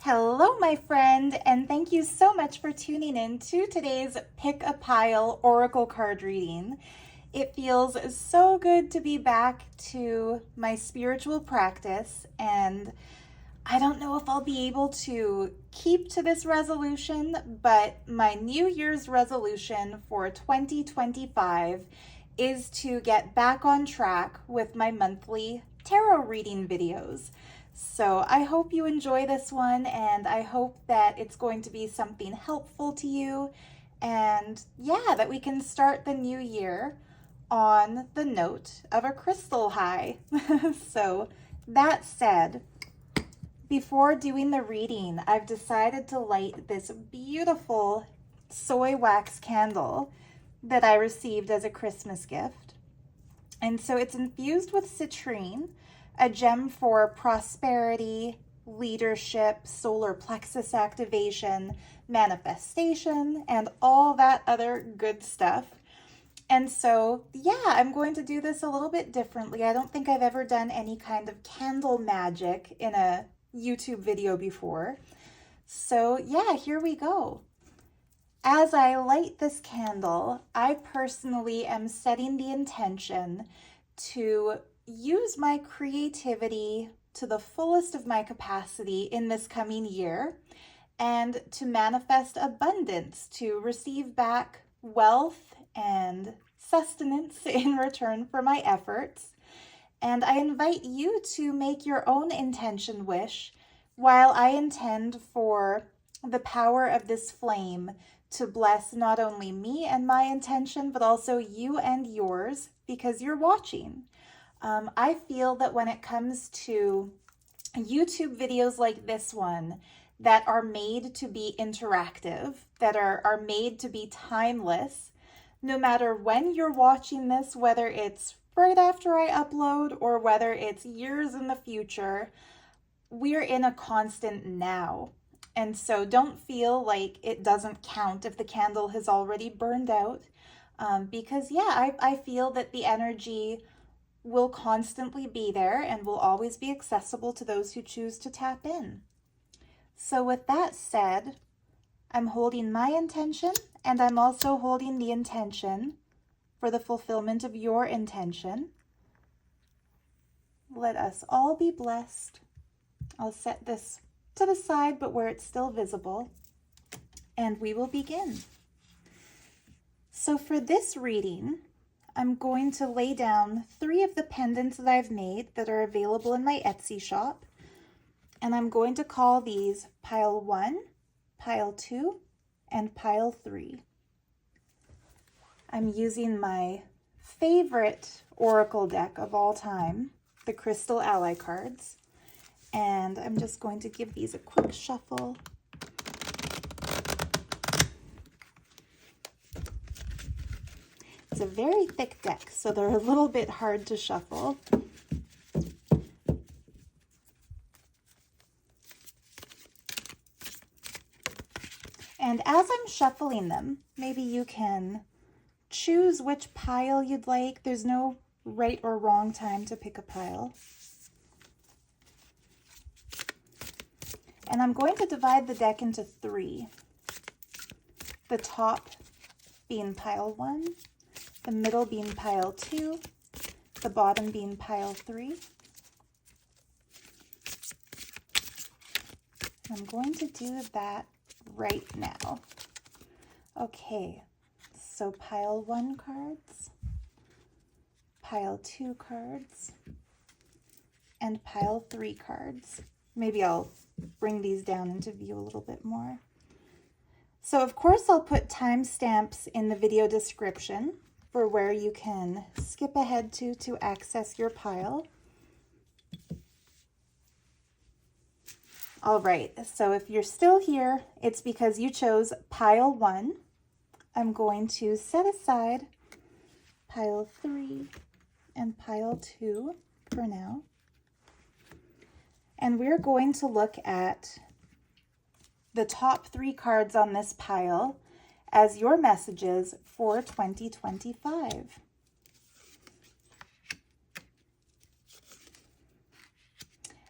Hello, my friend, and thank you so much for tuning in to today's Pick a Pile Oracle card reading. It feels so good to be back to my spiritual practice, and I don't know if I'll be able to keep to this resolution, but my New Year's resolution for 2025 is to get back on track with my monthly tarot reading videos. So I hope you enjoy this one, and I hope that it's going to be something helpful to you, and yeah, that we can start the new year on the note of a crystal high. So that said, before doing the reading, I've decided to light this beautiful soy wax candle that I received as a Christmas gift. And so it's infused with citrine, a gem for prosperity, leadership, solar plexus activation, manifestation, and all that other good stuff. And so, yeah, I'm going to do this a little bit differently. I don't think I've ever done any kind of candle magic in a YouTube video before. So, yeah, here we go. As I light this candle, I personally am setting the intention to use my creativity to the fullest of my capacity in this coming year and to manifest abundance, to receive back wealth and sustenance in return for my efforts. And I invite you to make your own intention wish while I intend for the power of this flame to bless not only me and my intention, but also you and yours because you're watching. I feel that when it comes to YouTube videos like this one that are made to be interactive, that are made to be timeless, no matter when you're watching this, whether it's right after I upload or whether it's years in the future, we're in a constant now. And so don't feel like it doesn't count if the candle has already burned out, because yeah, I feel that the energy will constantly be there and will always be accessible to those who choose to tap in. So with that said, I'm holding my intention, and I'm also holding the intention for the fulfillment of your intention. Let us all be blessed. I'll set this to the side, but where it's still visible, and we will begin. So for this reading, I'm going to lay down 3 of the pendants that I've made that are available in my Etsy shop, and I'm going to call these Pile 1, Pile 2, and Pile 3. I'm using my favorite Oracle deck of all time, the Crystal Ally cards, and I'm just going to give these a quick shuffle. It's a very thick deck, so they're a little bit hard to shuffle. And as I'm shuffling them, maybe you can choose which pile you'd like. There's no right or wrong time to pick a pile. And I'm going to divide the deck into 3. The top being pile 1, the middle being pile 2, the bottom being pile 3. I'm going to do that right now. Okay, so pile 1 cards, pile 2 cards, and pile 3 cards. Maybe I'll bring these down into view a little bit more. So of course I'll put timestamps in the video description for where you can skip ahead to access your pile. All right, so if you're still here, it's because you chose pile 1. I'm going to set aside pile 3 and pile 2 for now. And we're going to look at the top 3 cards on this pile as your messages for 2025.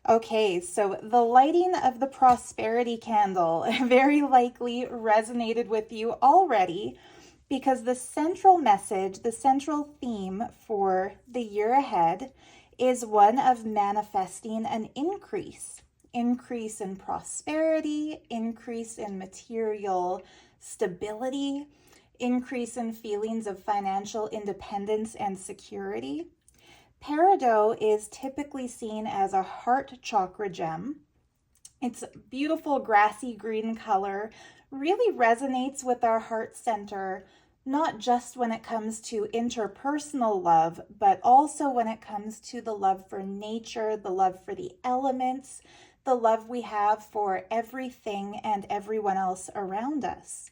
Okay, so the lighting of the prosperity candle very likely resonated with you already because the central message, the central theme for the year ahead is one of manifesting an increase. Increase in prosperity, increase in material stability, increase in feelings of financial independence and security. Peridot is typically seen as a heart chakra gem. Its beautiful grassy green color really resonates with our heart center, not just when it comes to interpersonal love, but also when it comes to the love for nature, the love for the elements, the love we have for everything and everyone else around us.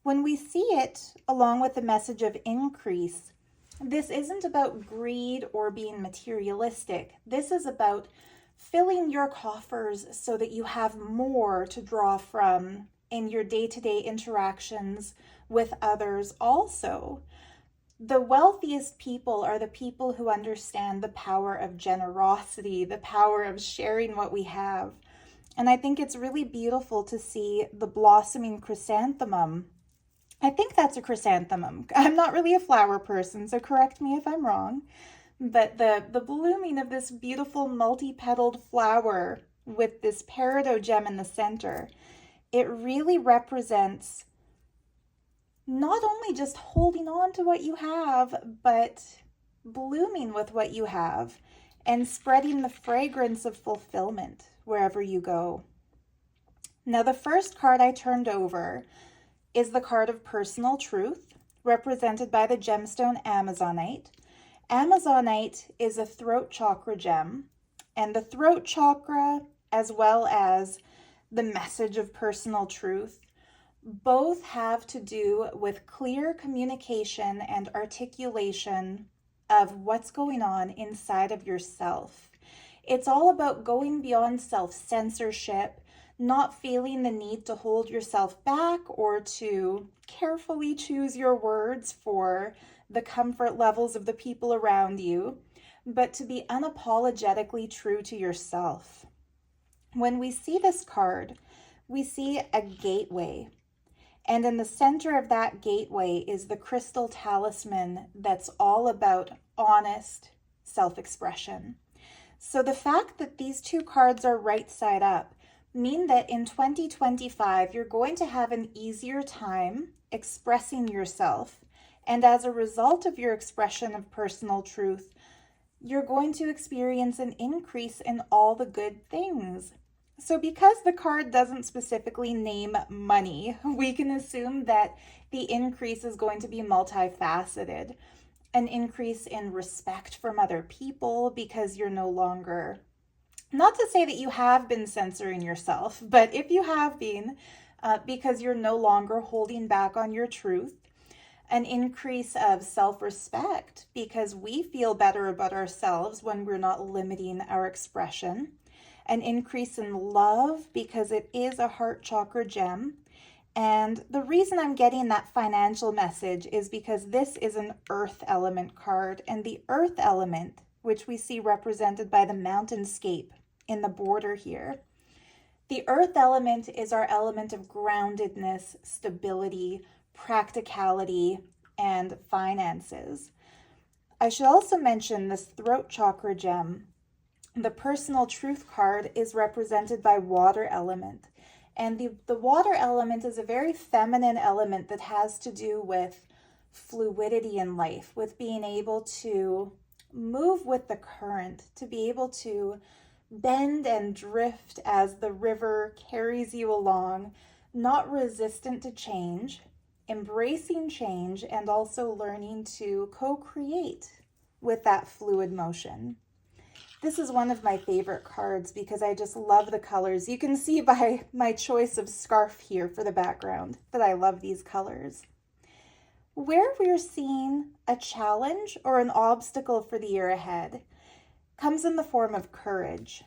When we see it along with the message of increase, this isn't about greed or being materialistic. This is about filling your coffers so that you have more to draw from in your day-to-day interactions with others also. The wealthiest people are the people who understand the power of generosity, the power of sharing what we have. And I think it's really beautiful to see the blossoming chrysanthemum. I think that's a chrysanthemum. I'm not really a flower person, so correct me if I'm wrong. But the blooming of this beautiful multi-petaled flower with this peridot gem in the center, it really represents not only just holding on to what you have, but blooming with what you have and spreading the fragrance of fulfillment wherever you go. Now, the first card I turned over is the card of personal truth, represented by the gemstone Amazonite. Amazonite is a throat chakra gem, and the throat chakra, as well as the message of personal truth, both have to do with clear communication and articulation of what's going on inside of yourself. It's all about going beyond self-censorship, not feeling the need to hold yourself back or to carefully choose your words for the comfort levels of the people around you, but to be unapologetically true to yourself. When we see this card, we see a gateway. And in the center of that gateway is the crystal talisman that's all about honest self-expression. So the fact that these two cards are right side up mean that in 2025, you're going to have an easier time expressing yourself. And as a result of your expression of personal truth, you're going to experience an increase in all the good things. So because the card doesn't specifically name money, we can assume that the increase is going to be multifaceted. An increase in respect from other people because you're no longer, not to say that you have been censoring yourself, but if you have been, because you're no longer holding back on your truth. An increase of self-respect because we feel better about ourselves when we're not limiting our expression. An increase in love because it is a heart chakra gem. And the reason I'm getting that financial message is because this is an earth element card, and the earth element, which we see represented by the mountainscape in the border here. The earth element is our element of groundedness, stability, practicality, and finances. I should also mention this throat chakra gem. The personal truth card is represented by water element. And the water element is a very feminine element that has to do with fluidity in life, with being able to move with the current, to be able to bend and drift as the river carries you along, not resistant to change, embracing change, and also learning to co-create with that fluid motion. This is one of my favorite cards because I just love the colors. You can see by my choice of scarf here for the background that I love these colors. Where we're seeing a challenge or an obstacle for the year ahead comes in the form of courage.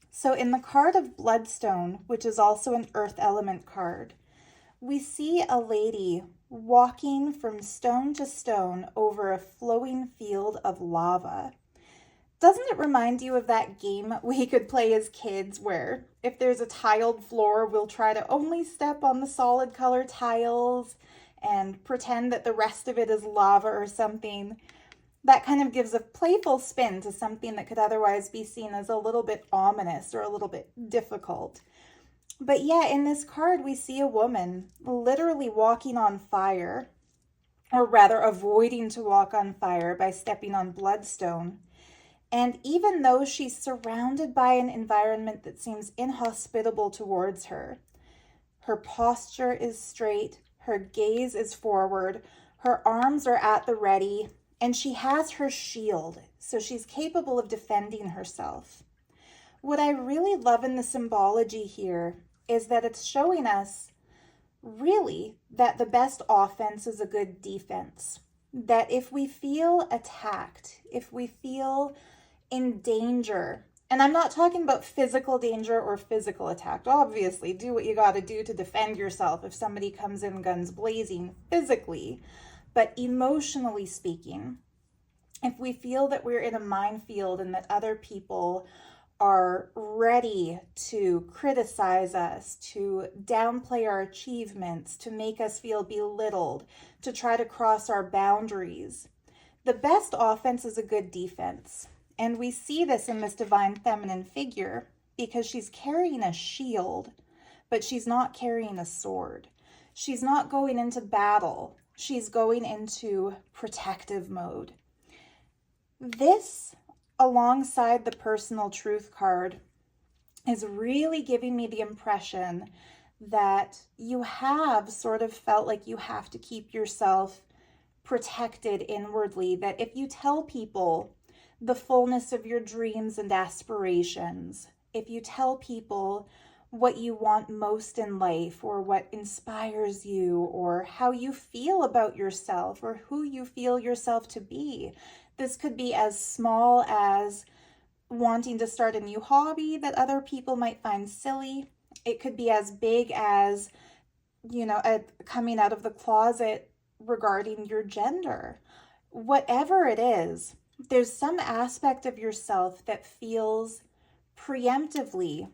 So in the card of Bloodstone, which is also an earth element card, we see a lady walking from stone to stone over a flowing field of lava. Doesn't it remind you of that game we could play as kids where if there's a tiled floor, we'll try to only step on the solid color tiles and pretend that the rest of it is lava or something? That kind of gives a playful spin to something that could otherwise be seen as a little bit ominous or a little bit difficult. But yeah, in this card, we see a woman literally walking on fire, or rather avoiding to walk on fire by stepping on bloodstone. And even though she's surrounded by an environment that seems inhospitable towards her, her posture is straight, her gaze is forward, her arms are at the ready, and she has her shield, so she's capable of defending herself. What I really love in the symbology here is that it's showing us really that the best offense is a good defense. That if we feel attacked, if we feel in danger, and I'm not talking about physical danger or physical attack. Obviously, do what you got to do to defend yourself if somebody comes in guns blazing physically. But emotionally speaking, if we feel that we're in a minefield and that other people are ready to criticize us, to downplay our achievements, to make us feel belittled, to try to cross our boundaries, the best offense is a good defense. And we see this in this divine feminine figure because she's carrying a shield, but she's not carrying a sword. She's not going into battle. She's going into protective mode. This, alongside the personal truth card, is really giving me the impression that you have sort of felt like you have to keep yourself protected inwardly, that if you tell people the fullness of your dreams and aspirations, if you tell people what you want most in life or what inspires you or how you feel about yourself or who you feel yourself to be. This could be as small as wanting to start a new hobby that other people might find silly. It could be as big as, coming out of the closet regarding your gender. Whatever it is, there's some aspect of yourself that feels preemptively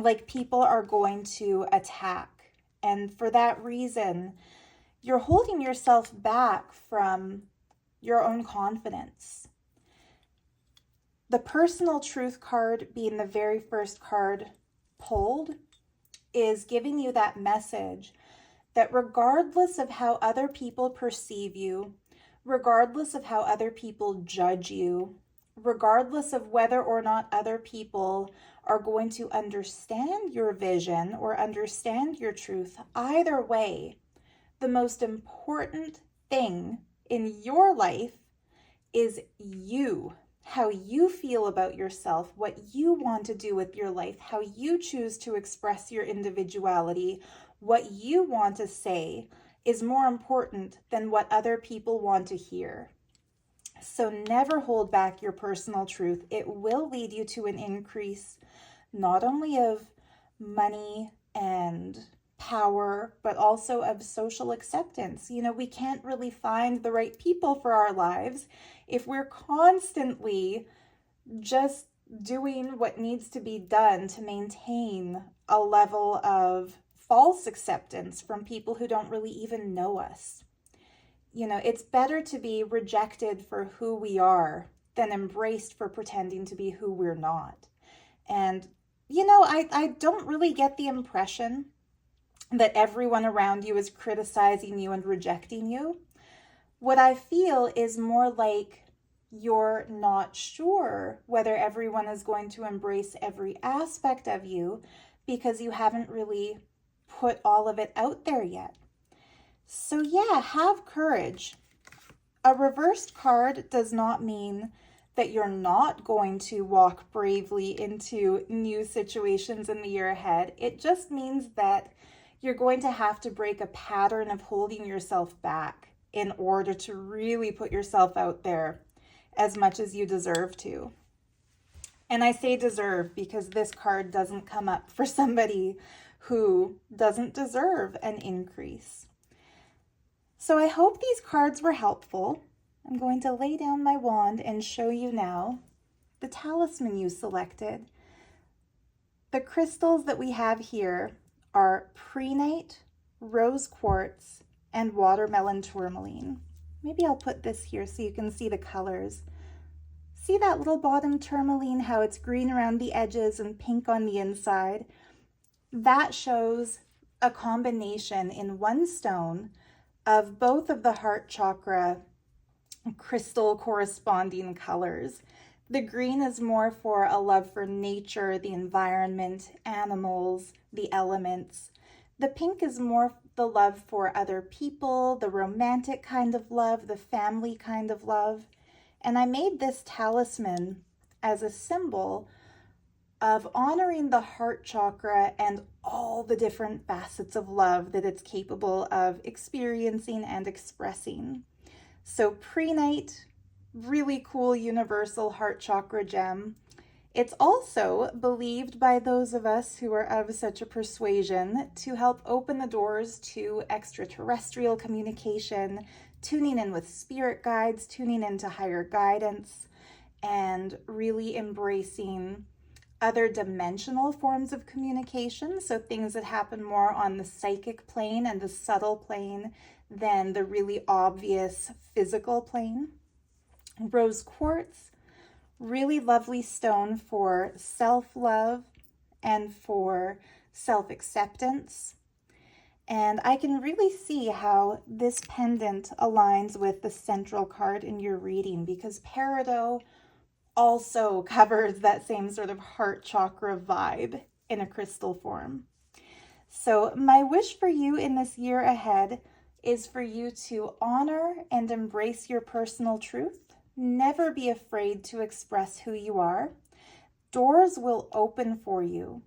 like people are going to attack. And for that reason, you're holding yourself back from your own confidence. The personal truth card, being the very first card pulled, is giving you that message that regardless of how other people perceive you, regardless of how other people judge you, regardless of whether or not other people are going to understand your vision or understand your truth, either way, the most important thing in your life is you, how you feel about yourself, what you want to do with your life, how you choose to express your individuality, what you want to say is more important than what other people want to hear. So never hold back your personal truth. It will lead you to an increase not only of money and power, but also of social acceptance. We can't really find the right people for our lives if we're constantly just doing what needs to be done to maintain a level of false acceptance from people who don't really even know us. It's better to be rejected for who we are than embraced for pretending to be who we're not. And, I don't really get the impression that everyone around you is criticizing you and rejecting you. What I feel is more like you're not sure whether everyone is going to embrace every aspect of you because you haven't really put all of it out there yet. So yeah, have courage. A reversed card does not mean that you're not going to walk bravely into new situations in the year ahead. It just means that you're going to have to break a pattern of holding yourself back in order to really put yourself out there as much as you deserve to. And I say deserve because this card doesn't come up for somebody who doesn't deserve an increase. So I hope these cards were helpful. I'm going to lay down my wand and show you now the talisman you selected. The crystals that we have here are prehnite, rose quartz, and watermelon tourmaline. Maybe I'll put this here so you can see the colors. See that little bottom tourmaline, how it's green around the edges and pink on the inside? That shows a combination in one stone of both of the heart chakra crystal corresponding colors. The green is more for a love for nature, the environment, animals, the elements. The pink is more the love for other people, the romantic kind of love, the family kind of love. And I made this talisman as a symbol of honoring the heart chakra and all the different facets of love that it's capable of experiencing and expressing. So prehnite, really cool universal heart chakra gem. It's also believed by those of us who are of such a persuasion to help open the doors to extraterrestrial communication, tuning in with spirit guides, tuning into higher guidance, and really embracing other dimensional forms of communication. So things that happen more on the psychic plane and the subtle plane than the really obvious physical plane. Rose quartz, really lovely stone for self-love and for self-acceptance. And I can really see how this pendant aligns with the central card in your reading, because peridot also covers that same sort of heart chakra vibe in a crystal form. So my wish for you in this year ahead is for you to honor and embrace your personal truth. Never be afraid to express who you are. Doors will open for you.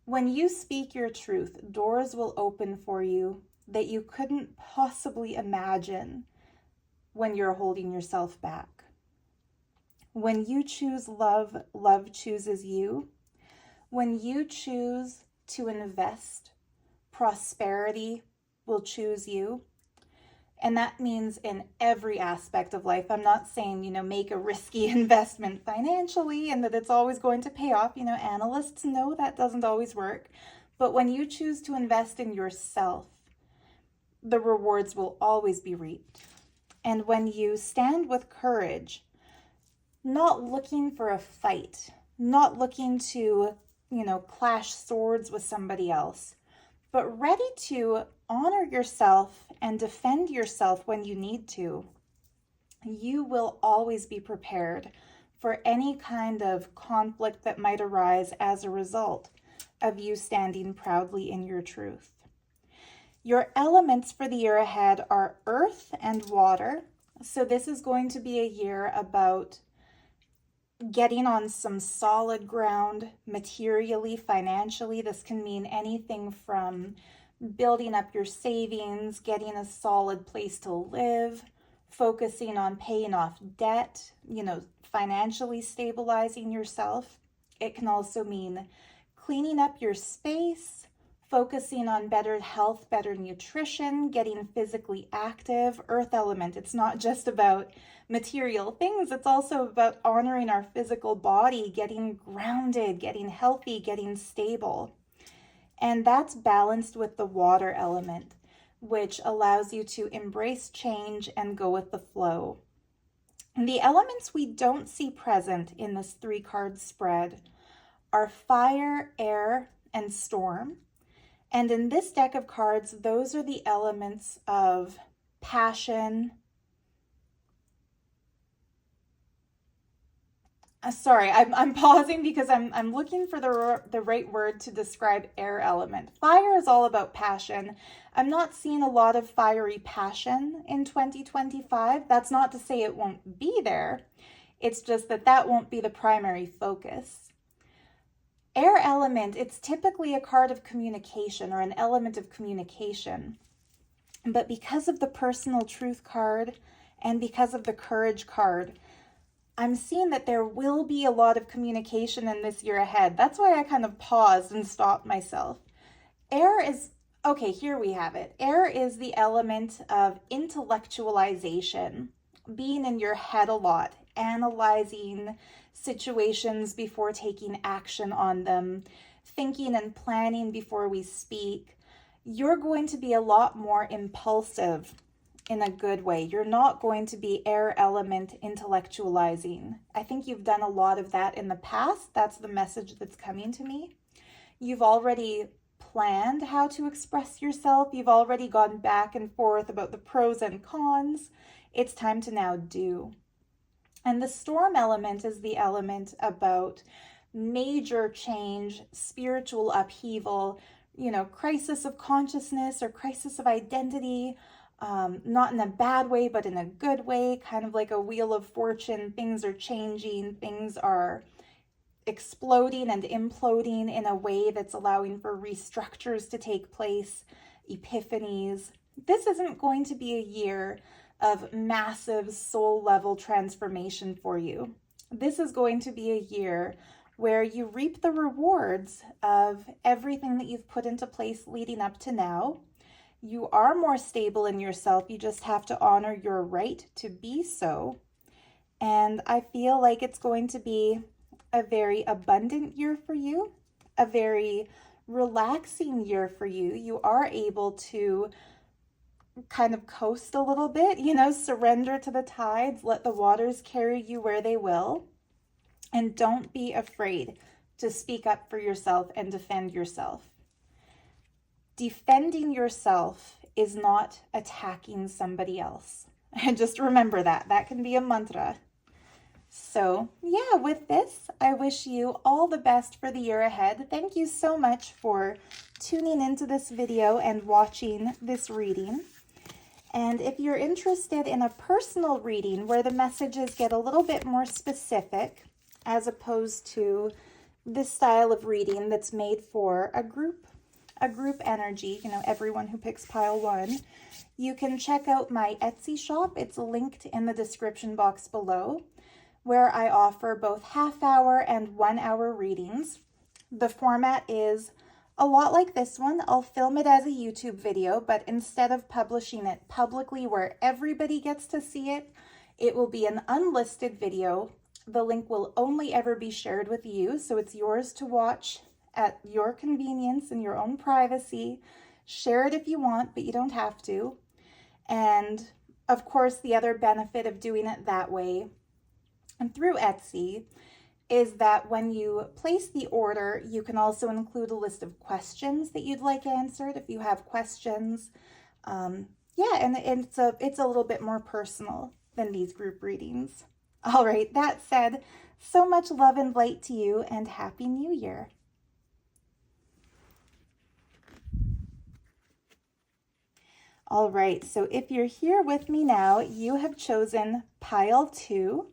When you speak your truth, doors will open for you that you couldn't possibly imagine when you're holding yourself back. When you choose love, love chooses you. When you choose to invest, prosperity will choose you. And that means in every aspect of life. I'm not saying, make a risky investment financially and that it's always going to pay off. Analysts know that doesn't always work. But when you choose to invest in yourself, the rewards will always be reaped. And when you stand with courage, not looking for a fight, not looking to, clash swords with somebody else, but ready to honor yourself and defend yourself when you need to, you will always be prepared for any kind of conflict that might arise as a result of you standing proudly in your truth. Your elements for the year ahead are earth and water. So this is going to be a year about getting on some solid ground materially, financially. This can mean anything from building up your savings, getting a solid place to live, focusing on paying off debt, financially stabilizing yourself. It can also mean cleaning up your space, focusing on better health, better nutrition, getting physically active. Earth element, it's not just about material things, it's also about honoring our physical body, getting grounded, getting healthy, getting stable. And that's balanced with the water element, which allows you to embrace change and go with the flow. And the elements we don't see present in this 3-card spread are fire, air, and storm. And in this deck of cards, those are the elements of passion. Sorry, I'm pausing because I'm looking for the right word to describe air element. Fire is all about passion. I'm not seeing a lot of fiery passion in 2025. That's not to say it won't be there. It's just that won't be the primary focus. Air element, it's typically a card of communication or an element of communication. But because of the personal truth card and because of the courage card, I'm seeing that there will be a lot of communication in this year ahead. That's why I kind of paused and stopped myself. Air is, okay, here we have it. Air is the element of intellectualization, being in your head a lot, analyzing situations before taking action on them, thinking and planning before we speak, you're going to be a lot more impulsive in a good way. You're not going to be air element intellectualizing. I think you've done a lot of that in the past. That's the message that's coming to me. You've already planned how to express yourself. You've already gone back and forth about the pros and cons. It's time to now do. And the storm element is the element about major change, spiritual upheaval, crisis of consciousness or crisis of identity, not in a bad way, but in a good way, kind of like a wheel of fortune. Things are changing, things are exploding and imploding in a way that's allowing for restructures to take place, epiphanies. This isn't going to be a year of massive soul level transformation for you. This is going to be a year where you reap the rewards of everything that you've put into place leading up to now. You are more stable in yourself. You just have to honor your right to be so. And I feel like it's going to be a very abundant year for you, a very relaxing year for you. You are able to kind of coast a little bit, surrender to the tides, let the waters carry you where they will. And don't be afraid to speak up for yourself and defend yourself. Defending yourself is not attacking somebody else. And just remember that. That can be a mantra. So yeah, with this, I wish you all the best for the year ahead. Thank you so much for tuning into this video and watching this reading. And if you're interested in a personal reading where the messages get a little bit more specific, as opposed to this style of reading that's made for a group energy, everyone who picks pile 1, you can check out my Etsy shop. It's linked in the description box below, where I offer both half-hour and 1-hour readings. The format is a lot like this one. I'll film it as a YouTube video, but instead of publishing it publicly where everybody gets to see it, it will be an unlisted video. The link will only ever be shared with you, so it's yours to watch at your convenience and your own privacy. Share it if you want, but you don't have to. And of course, the other benefit of doing it that way and through Etsy is that when you place the order, you can also include a list of questions that you'd like answered if you have questions. And it's a little bit more personal than these group readings. All right, that said, so much love and light to you, and Happy New Year. All right, so if you're here with me now, you have chosen pile 2.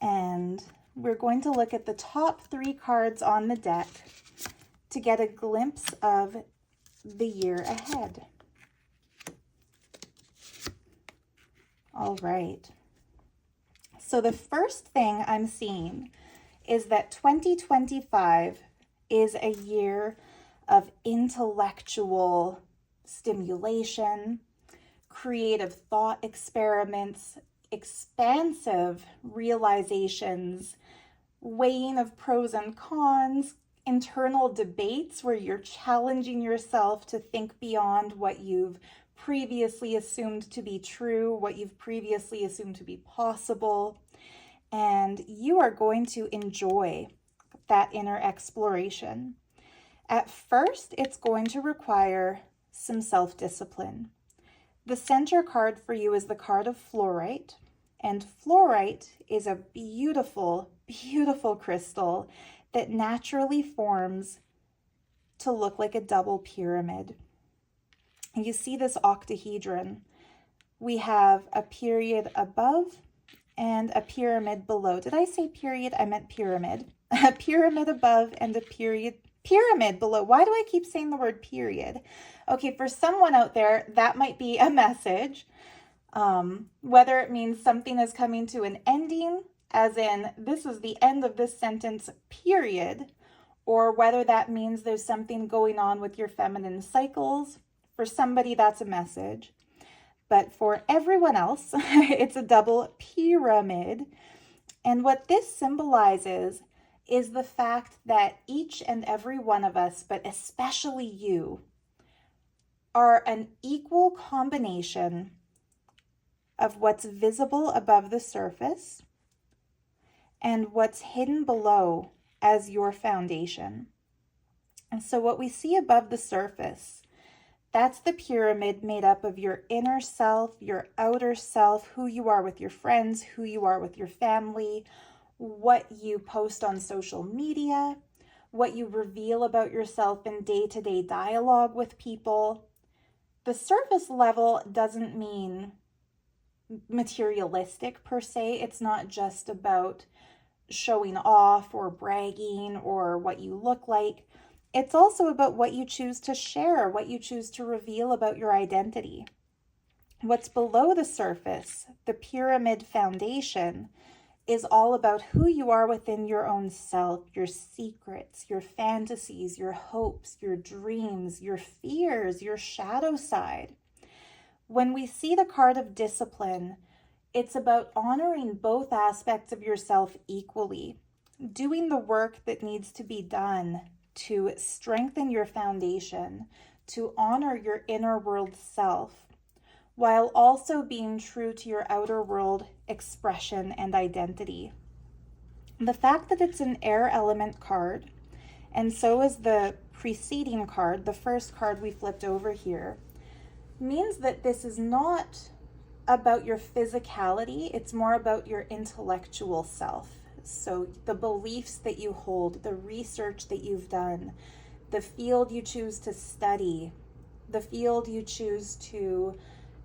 And we're going to look at the top 3 cards on the deck to get a glimpse of the year ahead. All right. So the first thing I'm seeing is that 2025 is a year of intellectual stimulation, creative thought experiments, expansive realizations, weighing of pros and cons, internal debates where you're challenging yourself to think beyond what you've previously assumed to be true, what you've previously assumed to be possible. And you are going to enjoy that inner exploration. At first, it's going to require some self-discipline. The center card for you is the card of fluorite, and fluorite is a beautiful, beautiful crystal that naturally forms to look like a double pyramid. And you see this octahedron. We have a period above and a pyramid below. Did I say period? I meant pyramid. A pyramid above and a pyramid below. Why do I keep saying the word period? Okay, for someone out there, that might be a message. Whether it means something is coming to an ending, as in this is the end of this sentence, period, or whether that means there's something going on with your feminine cycles. For somebody, that's a message. but for everyone else, it's a double pyramid. And what this symbolizes is the fact that each and every one of us, but especially you, are an equal combination of what's visible above the surface and what's hidden below as your foundation. And so what we see above the surface, that's the pyramid made up of your inner self, your outer self, who you are with your friends, who you are with your family, what you post on social media, what you reveal about yourself in day-to-day dialogue with people. The surface level doesn't mean materialistic per se. It's not just about showing off or bragging or what you look like. It's also about what you choose to share, what you choose to reveal about your identity. What's below the surface, the pyramid foundation, is all about who you are within your own self, your secrets, your fantasies, your hopes, your dreams, your fears, your shadow side. When we see the card of discipline, it's about honoring both aspects of yourself equally, doing the work that needs to be done to strengthen your foundation, to honor your inner world self, while also being true to your outer world expression and identity. The fact that it's an air element card, and so is the preceding card, the first card we flipped over here, means that this is not about your physicality, it's more about your intellectual self. So the beliefs that you hold, the research that you've done, the field you choose to study, the field you choose to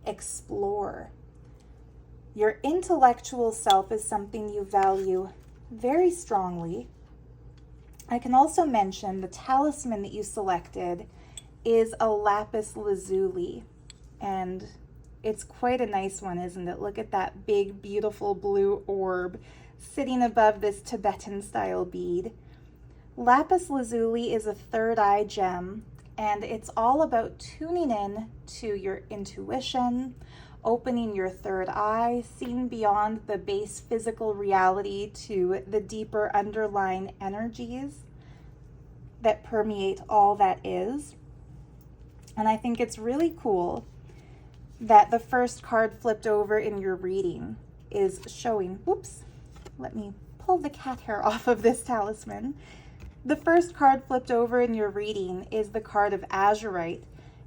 explore. Your intellectual self is something you value very strongly. I can also mention the talisman that you selected is a lapis lazuli, and it's quite a nice one, isn't it? Look at that big, beautiful blue orb sitting above this Tibetan style bead. Lapis lazuli is a third eye gem, and it's all about tuning in to your intuition, opening your third eye, seeing beyond the base physical reality to the deeper underlying energies that permeate all that is. And I think it's really cool that the first card flipped over in your reading is showing, let me pull the cat hair off of this talisman. The first card flipped over in your reading is the card of azurite,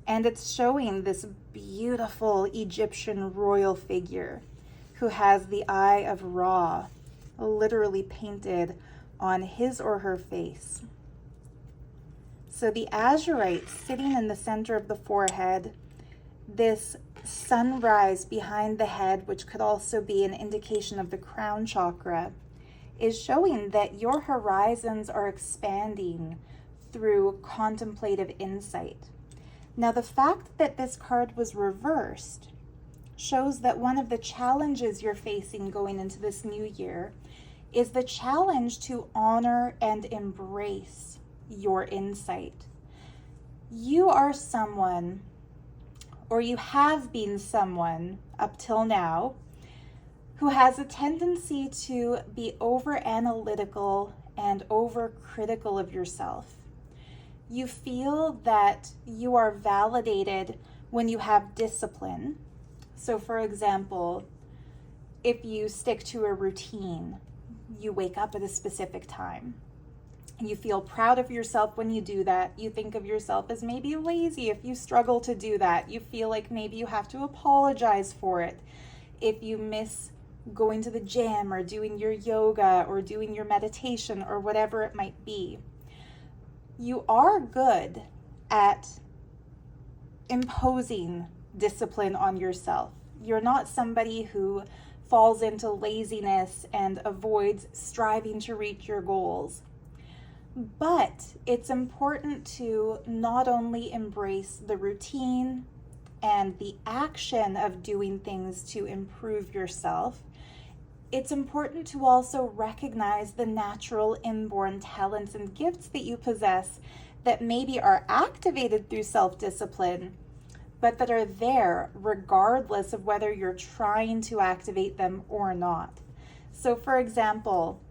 and it's showing this beautiful Egyptian royal figure who has the eye of Ra literally painted on his or her face. So the azurite sitting in the center of the forehead, this sunrise behind the head, which could also be an indication of the crown chakra, is showing that your horizons are expanding through contemplative insight. Now, the fact that this card was reversed shows that one of the challenges you're facing going into this new year is the challenge to honor and embrace your insight. You are someone, or you have been someone up till now, who has a tendency to be over analytical and over critical of yourself. You feel that you are validated when you have discipline. So for example, if you stick to a routine, you wake up at a specific time. You feel proud of yourself when you do that. You think of yourself as maybe lazy if you struggle to do that. You feel like maybe you have to apologize for it if you miss going to the gym or doing your yoga or doing your meditation or whatever it might be. You are good at imposing discipline on yourself. You're not somebody who falls into laziness and avoids striving to reach your goals. But it's important to not only embrace the routine and the action of doing things to improve yourself, it's important to also recognize the natural inborn talents and gifts that you possess that maybe are activated through self-discipline, but that are there regardless of whether you're trying to activate them or not. So for example,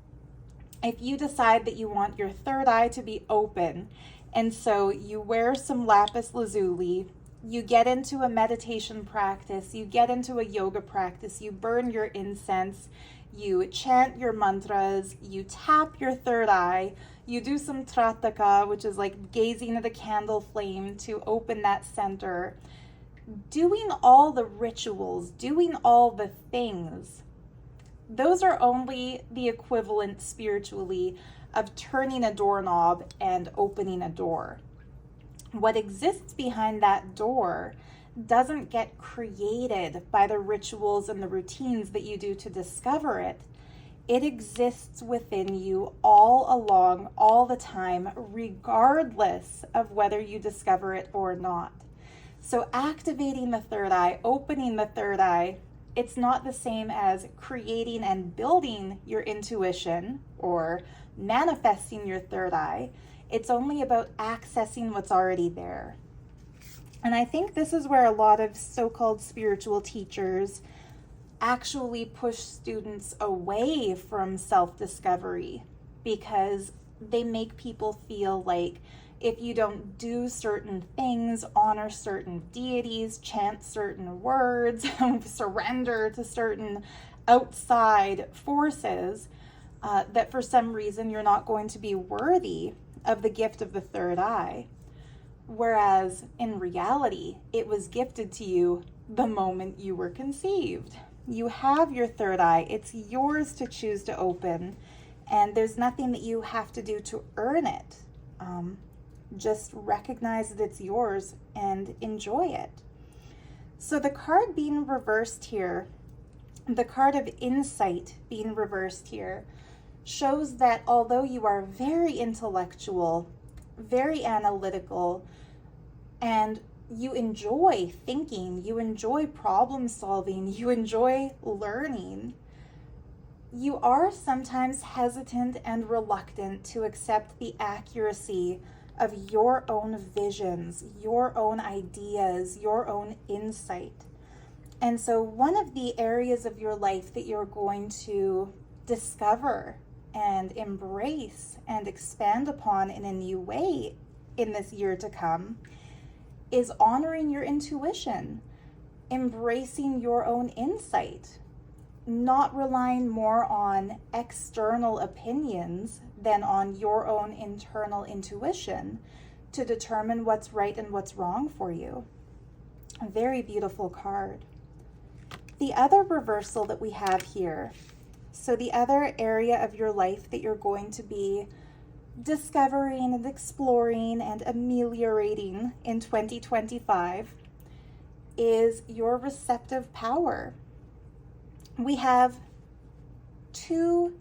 if you decide that you want your third eye to be open, and so you wear some lapis lazuli, you get into a meditation practice, you get into a yoga practice, you burn your incense, you chant your mantras, you tap your third eye, you do some trataka, which is like gazing at a candle flame to open that center. Doing all the rituals, doing all the things, those are only the equivalent spiritually of turning a doorknob and opening a door. What exists behind that door doesn't get created by the rituals and the routines that you do to discover it. It exists within you all along, all the time, regardless of whether you discover it or not. So activating the third eye, opening the third eye, it's not the same as creating and building your intuition or manifesting your third eye. It's only about accessing what's already there. And I think this is where a lot of so-called spiritual teachers actually push students away from self-discovery, because they make people feel like if you don't do certain things, honor certain deities, chant certain words, surrender to certain outside forces, that for some reason you're not going to be worthy of the gift of the third eye. Whereas in reality, it was gifted to you the moment you were conceived. You have your third eye. It's yours to choose to open, and there's nothing that you have to do to earn it. Just recognize that it's yours and enjoy it. So the card being reversed here, the card of insight being reversed here, shows that although you are very intellectual, very analytical, and you enjoy thinking, you enjoy problem solving, you enjoy learning, you are sometimes hesitant and reluctant to accept the accuracy of your own visions, your own ideas, your own insight. And so one of the areas of your life that you're going to discover and embrace and expand upon in a new way in this year to come is honoring your intuition, embracing your own insight, not relying more on external opinions than on your own internal intuition to determine what's right and what's wrong for you. A very beautiful card. The other reversal that we have here, so the other area of your life that you're going to be discovering and exploring and ameliorating in 2025 is your receptive power. We have two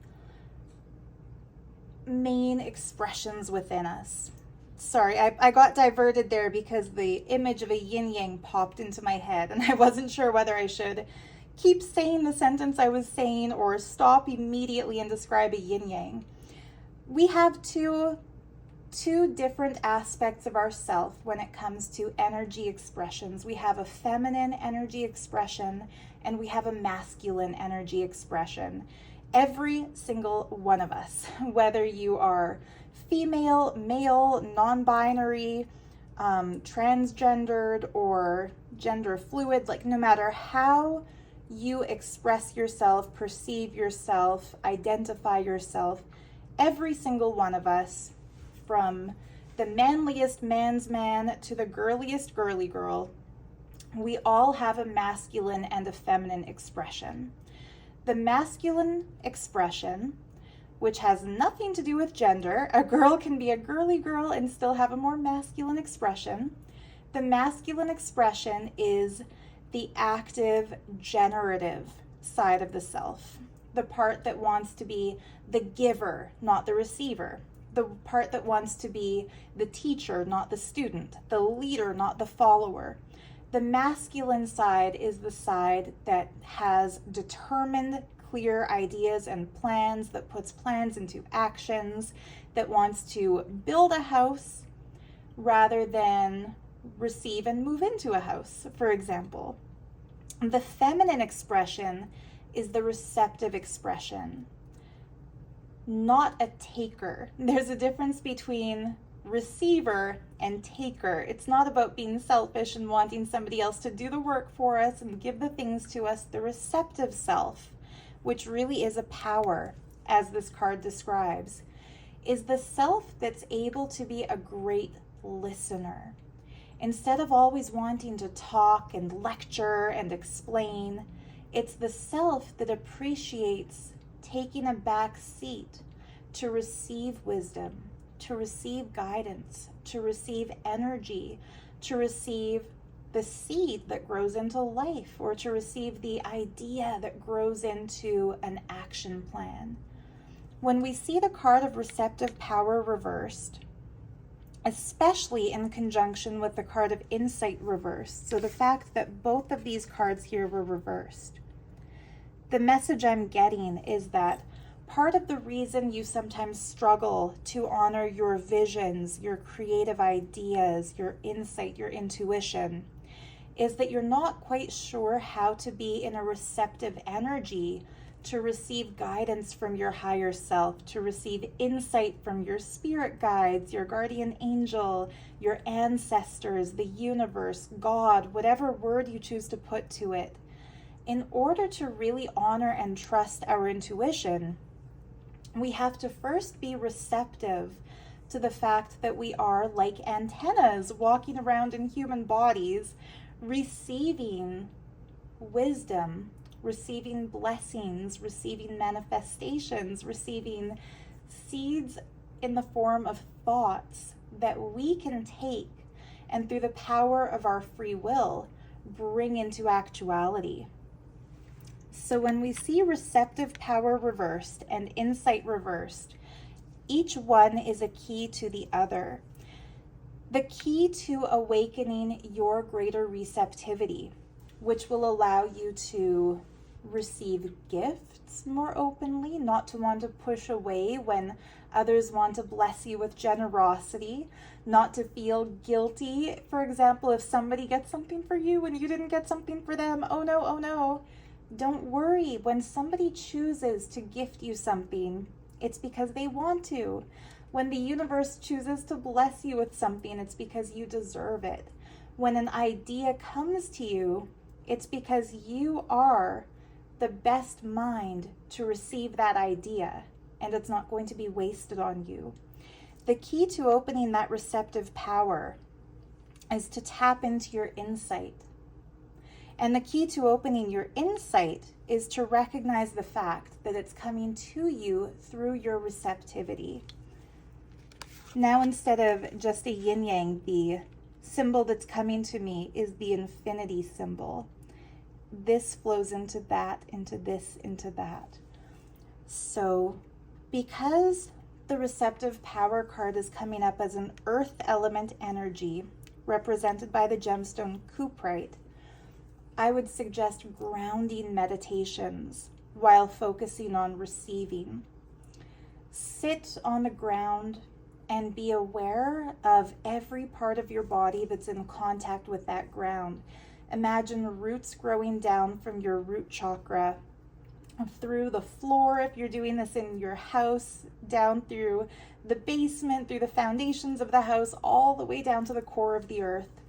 main expressions within us. Sorry, I got diverted there because the image of a yin-yang popped into my head, and I wasn't sure whether I should keep saying the sentence I was saying or stop immediately and describe a yin-yang. We have two different aspects of ourself when it comes to energy expressions. We have a feminine energy expression and we have a masculine energy expression. Every single one of us, whether you are female, male, non-binary, transgendered, or gender fluid, like no matter how you express yourself, perceive yourself, identify yourself, every single one of us, from the manliest man's man to the girliest girly girl, we all have a masculine and a feminine expression. The masculine expression, which has nothing to do with gender, a girl can be a girly girl and still have a more masculine expression. The masculine expression is the active, generative side of the self, the part that wants to be the giver, not the receiver, the part that wants to be the teacher, not the student, the leader, not the follower. The masculine side is the side that has determined, clear ideas and plans, that puts plans into actions, that wants to build a house rather than receive and move into a house, for example. The feminine expression is the receptive expression, not a taker. There's a difference between receiver and taker. It's not about being selfish and wanting somebody else to do the work for us and give the things to us. The receptive self, which really is a power, as this card describes, is the self that's able to be a great listener. Instead of always wanting to talk and lecture and explain, it's the self that appreciates taking a back seat to receive wisdom, to receive guidance, to receive energy, to receive the seed that grows into life, or to receive the idea that grows into an action plan. When we see the card of receptive power reversed, especially in conjunction with the card of insight reversed, so the fact that both of these cards here were reversed, the message I'm getting is that part of the reason you sometimes struggle to honor your visions, your creative ideas, your insight, your intuition, is that you're not quite sure how to be in a receptive energy to receive guidance from your higher self, to receive insight from your spirit guides, your guardian angel, your ancestors, the universe, God, whatever word you choose to put to it. In order to really honor and trust our intuition, we have to first be receptive to the fact that we are like antennas walking around in human bodies, receiving wisdom, receiving blessings, receiving manifestations, receiving seeds in the form of thoughts that we can take and through the power of our free will bring into actuality. So when we see receptive power reversed and insight reversed, each one is a key to the other. The key to awakening your greater receptivity, which will allow you to receive gifts more openly, not to want to push away when others want to bless you with generosity, not to feel guilty, for example, if somebody gets something for you and you didn't get something for them. Oh no, oh no. Don't worry. When somebody chooses to gift you something, it's because they want to. When the universe chooses to bless you with something, it's because you deserve it. When an idea comes to you, it's because you are the best mind to receive that idea, and it's not going to be wasted on you. The key to opening that receptive power is to tap into your insight. And the key to opening your insight is to recognize the fact that it's coming to you through your receptivity. Now, instead of just a yin-yang, the symbol that's coming to me is the infinity symbol. This flows into that, into this, into that. So because the receptive power card is coming up as an earth element energy represented by the gemstone cuprite, I would suggest grounding meditations while focusing on receiving. Sit on the ground and be aware of every part of your body that's in contact with that ground. Imagine roots growing down from your root chakra through the floor, if you're doing this in your house, down through the basement, through the foundations of the house, all the way down to the core of the earth.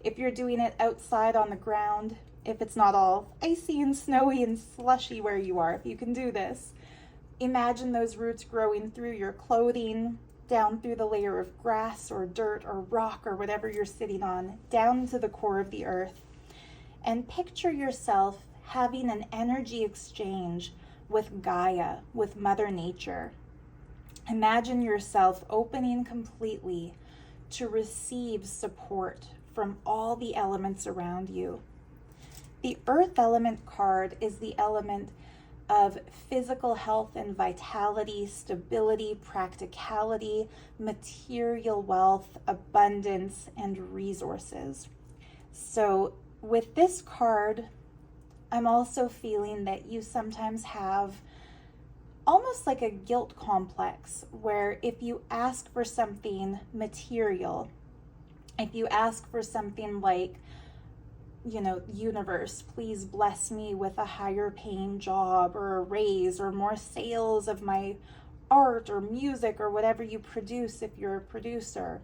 If you're doing it outside on the ground, if it's not all icy and snowy and slushy where you are, if you can do this, imagine those roots growing through your clothing, down through the layer of grass or dirt or rock or whatever you're sitting on, down to the core of the earth. And picture yourself having an energy exchange with Gaia, with Mother Nature. Imagine yourself opening completely to receive support from all the elements around you. The Earth element card is the element of physical health and vitality, stability, practicality, material wealth, abundance, and resources. So with this card, I'm also feeling that you sometimes have almost like a guilt complex where if you ask for something material, If you ask for something like, universe, please bless me with a higher paying job or a raise or more sales of my art or music or whatever you produce if you're a producer,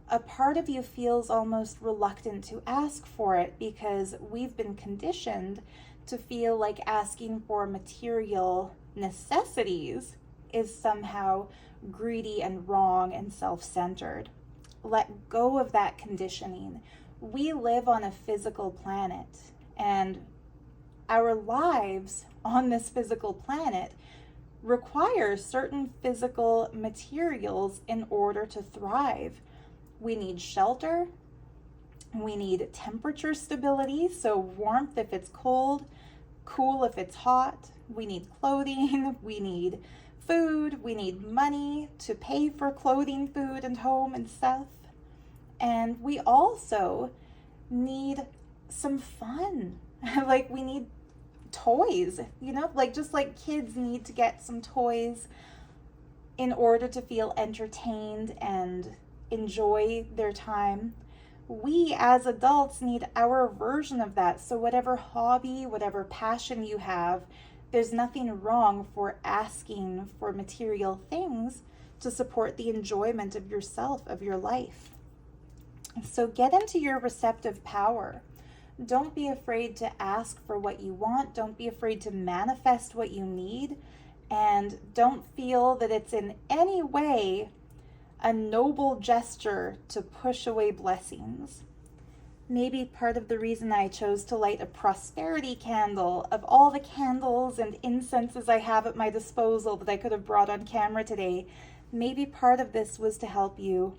a part of you feels almost reluctant to ask for it because we've been conditioned to feel like asking for material necessities is somehow greedy and wrong and self-centered. Let go of that conditioning. We live on a physical planet, and our lives on this physical planet require certain physical materials in order to thrive. We need shelter, we need temperature stability, so warmth if it's cold, cool if it's hot. We need clothing, we need food, we need money to pay for clothing, food, and home and stuff. And we also need some fun. Like we need toys, just like kids need to get some toys in order to feel entertained and enjoy their time. We as adults need our version of that. So whatever hobby, whatever passion you have, there's nothing wrong for asking for material things to support the enjoyment of yourself, of your life. So get into your receptive power. Don't be afraid to ask for what you want. Don't be afraid to manifest what you need. And don't feel that it's in any way a noble gesture to push away blessings. Maybe part of the reason I chose to light a prosperity candle, of all the candles and incenses I have at my disposal that I could have brought on camera today, maybe part of this was to help you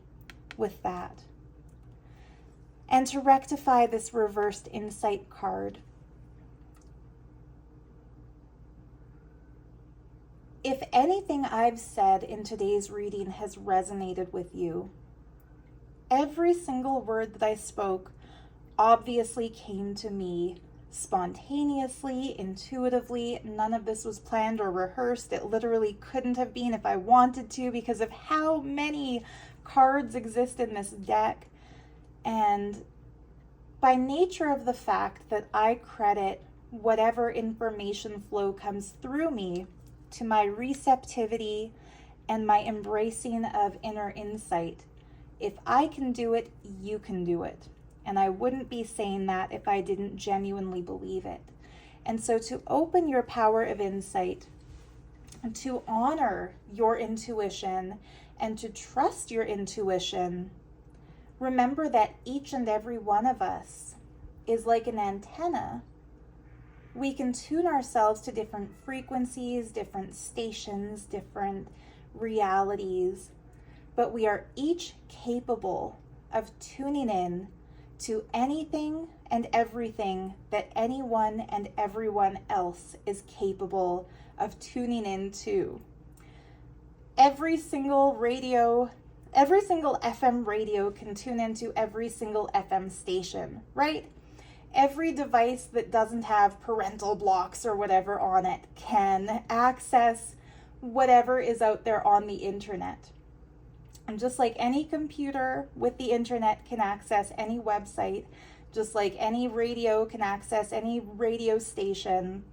with that. And to rectify this reversed insight card, if anything I've said in today's reading has resonated with you, every single word that I spoke obviously came to me spontaneously, intuitively. None of this was planned or rehearsed. It literally couldn't have been if I wanted to because of how many cards exist in this deck. And by nature of the fact that I credit whatever information flow comes through me to my receptivity and my embracing of inner insight, if I can do it, you can do it. And I wouldn't be saying that if I didn't genuinely believe it. And so to open your power of insight, to honor your intuition, and to trust your intuition, remember that each and every one of us is like an antenna. We can tune ourselves to different frequencies, different stations, different realities, but we are each capable of tuning in to anything and everything that anyone and everyone else is capable of tuning into. Every single FM radio can tune into every single FM station, right? Every device that doesn't have parental blocks or whatever on it can access whatever is out there on the internet. And just like any computer with the internet can access any website, just like any radio can access any radio station,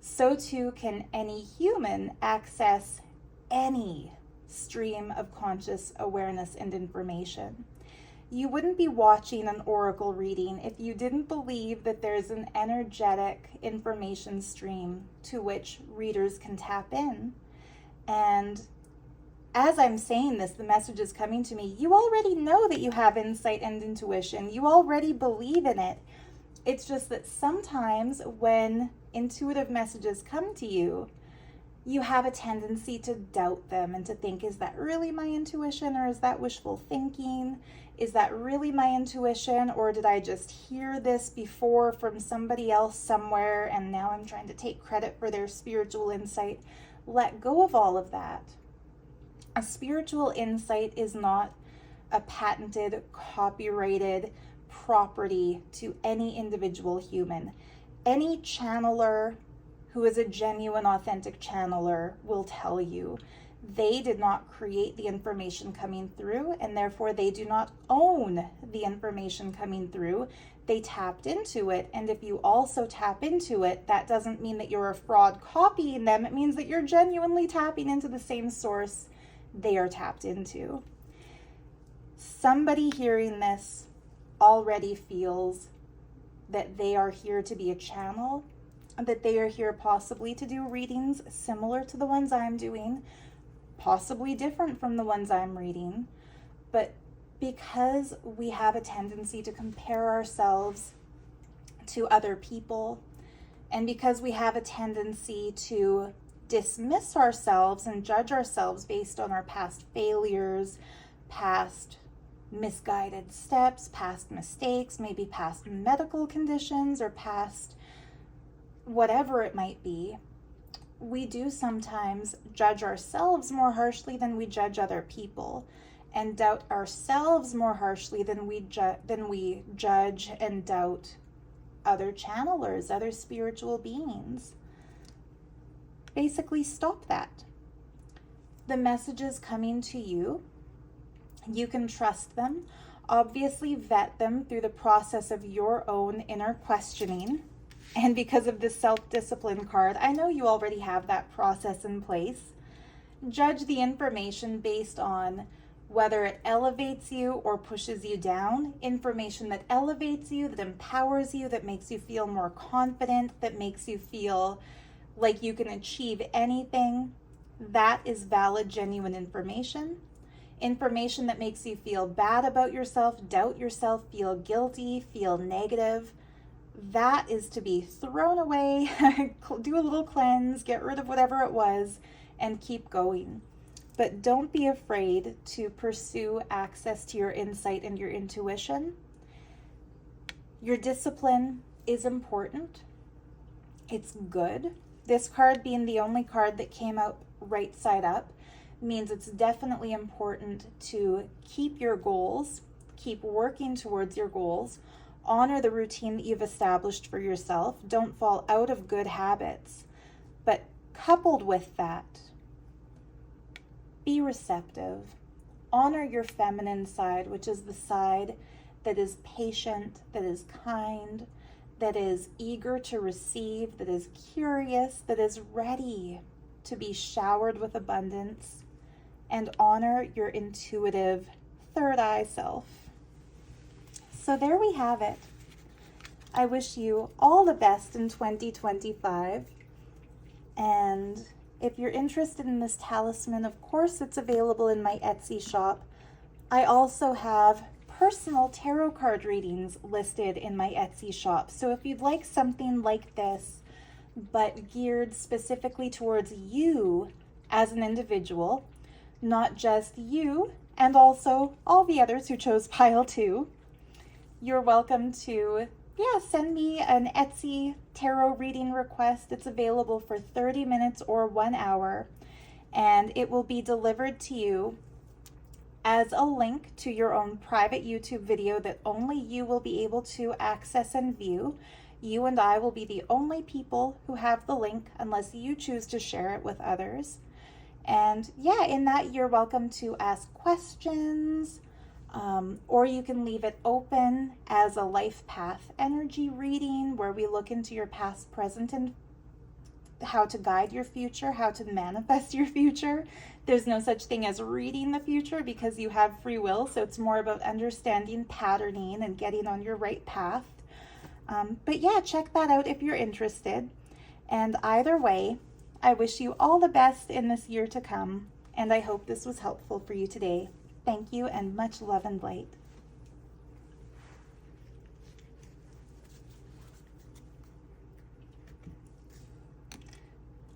so too can any human access any stream of conscious awareness and information. You wouldn't be watching an oracle reading if you didn't believe that there's an energetic information stream to which readers can tap in. And as I'm saying this, the message is coming to me. You already know that you have insight and intuition. You already believe in it. It's just that sometimes when intuitive messages come to you, you have a tendency to doubt them and to think, is that really my intuition, or is that wishful thinking? Is that really my intuition, or did I just hear this before from somebody else somewhere and now I'm trying to take credit for their spiritual insight? Let go of all of that. A spiritual insight is not a patented, copyrighted property to any individual human. Any channeler who is a genuine, authentic channeler will tell you They did not create the information coming through, and therefore they do not own the information coming through. They tapped into it, and if you also tap into it, that doesn't mean that you're a fraud copying them. It means that you're genuinely tapping into the same source they are tapped into. Somebody hearing this already feels that they are here to be a channel, that they are here possibly to do readings similar to the ones I'm doing, possibly different from the ones I'm reading, but because we have a tendency to compare ourselves to other people, and because we have a tendency to dismiss ourselves and judge ourselves based on our past failures, past misguided steps, past mistakes, maybe past medical conditions, or past whatever it might be, we do sometimes judge ourselves more harshly than we judge other people, and doubt ourselves more harshly than we judge and doubt other channelers, other spiritual beings. Basically, stop that. The messages coming to you, you can trust them. Obviously, vet them through the process of your own inner questioning. And because of the self-discipline card, I know you already have that process in place. Judge the information based on whether it elevates you or pushes you down. Information that elevates you, that empowers you, that makes you feel more confident, that makes you feel like you can achieve anything, that is valid, genuine information. Information that makes you feel bad about yourself, doubt yourself, feel guilty, feel negative, that is to be thrown away. Do a little cleanse, get rid of whatever it was, and keep going. But don't be afraid to pursue access to your insight and your intuition. Your discipline is important. It's good. This card being the only card that came out right side up means it's definitely important to keep your goals, keep working towards your goals, honor the routine that you've established for yourself. Don't fall out of good habits. But coupled with that, be receptive. Honor your feminine side, which is the side that is patient, that is kind, that is eager to receive, that is curious, that is ready to be showered with abundance. And honor your intuitive third eye self. So there we have it. I wish you all the best in 2025. And if you're interested in this talisman, of course, it's available in my Etsy shop. I also have personal tarot card readings listed in my Etsy shop. So if you'd like something like this, but geared specifically towards you as an individual, not just you, and also all the others who chose pile 2, you're welcome to send me an Etsy tarot reading request. It's available for 30 minutes or 1 hour, and it will be delivered to you as a link to your own private YouTube video that only you will be able to access and view. You and I will be the only people who have the link unless you choose to share it with others. And in that, you're welcome to ask questions, or you can leave it open as a life path energy reading where we look into your past, present, and how to guide your future, how to manifest your future. There's no such thing as reading the future because you have free will, so it's more about understanding patterning and getting on your right path. But check that out if you're interested. And either way, I wish you all the best in this year to come, and I hope this was helpful for you today. Thank you, and much love and light.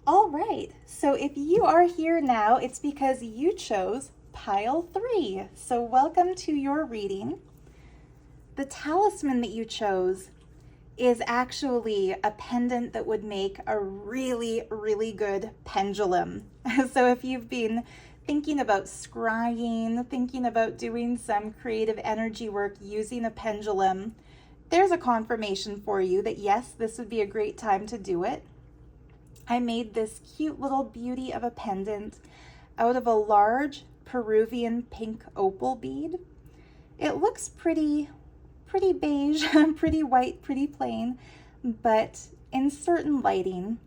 All right, so if you are here now, it's because you chose pile 3. So welcome to your reading. The talisman that you chose is actually a pendant that would make a really, really good pendulum. So if you've been thinking about scrying, thinking about doing some creative energy work using a pendulum, there's a confirmation for you that yes, this would be a great time to do it. I made this cute little beauty of a pendant out of a large Peruvian pink opal bead. It looks pretty beige, pretty white, pretty plain, but in certain lighting,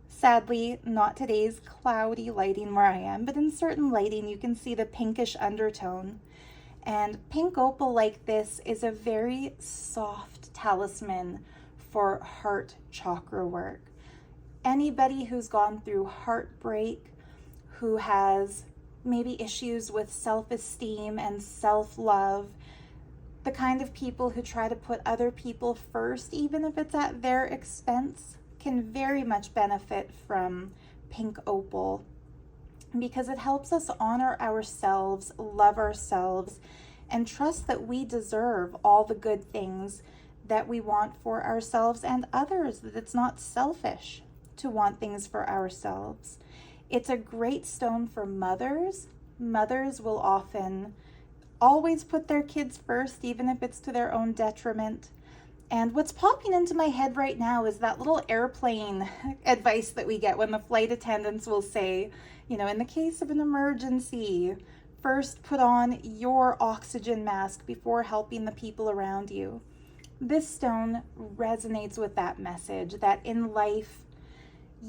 sadly not today's cloudy lighting where I am, but in certain lighting you can see the pinkish undertone. And pink opal like this is a very soft talisman for heart chakra work. Anybody who's gone through heartbreak, who has maybe issues with self-esteem and self-love, the kind of people who try to put other people first, even if it's at their expense, can very much benefit from pink opal because it helps us honor ourselves, love ourselves, and trust that we deserve all the good things that we want for ourselves and others, that it's not selfish to want things for ourselves. It's a great stone for mothers. Mothers will often always put their kids first, even if it's to their own detriment. And what's popping into my head right now is that little airplane advice that we get when the flight attendants will say, you know, in the case of an emergency, first put on your oxygen mask before helping the people around you. This stone resonates with that message, that in life,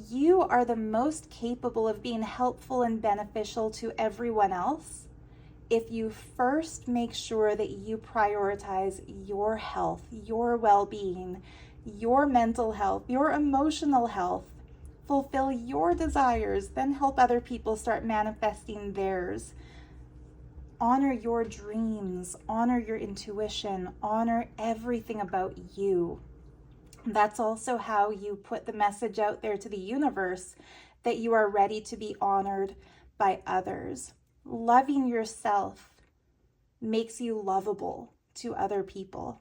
you are the most capable of being helpful and beneficial to everyone else if you first make sure that you prioritize your health, your well-being, your mental health, your emotional health, fulfill your desires, then help other people start manifesting theirs. Honor your dreams, honor your intuition, honor everything about you. That's also how you put the message out there to the universe that you are ready to be honored by others. Loving yourself makes you lovable to other people.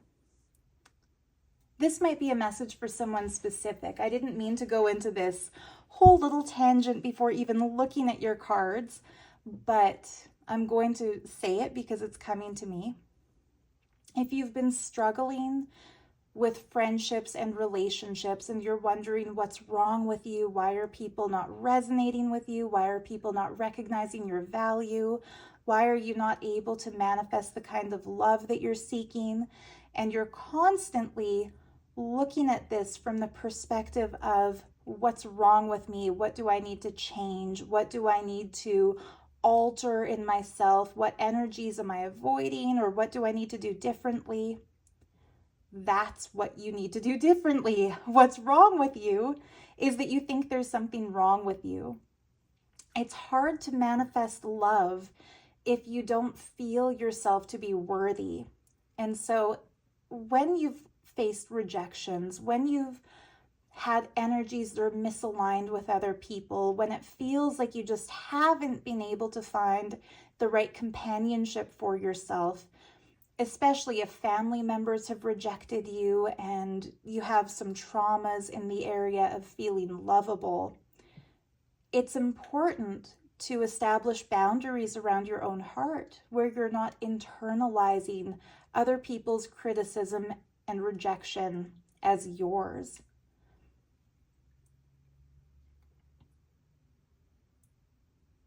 This might be a message for someone specific. I didn't mean to go into this whole little tangent before even looking at your cards, but I'm going to say it because it's coming to me. If you've been struggling with friendships and relationships and you're wondering what's wrong with you, why are people not resonating with you, why are people not recognizing your value, why are you not able to manifest the kind of love that you're seeking, and you're constantly looking at this from the perspective of what's wrong with me, what do I need to change, what do I need to alter in myself, what energies am I avoiding, or what do I need to do differently? That's what you need to do differently. What's wrong with you is that you think there's something wrong with you. It's hard to manifest love if you don't feel yourself to be worthy. And so when you've faced rejections, when you've had energies that are misaligned with other people, when it feels like you just haven't been able to find the right companionship for yourself, especially if family members have rejected you and you have some traumas in the area of feeling lovable, it's important to establish boundaries around your own heart where you're not internalizing other people's criticism and rejection as yours.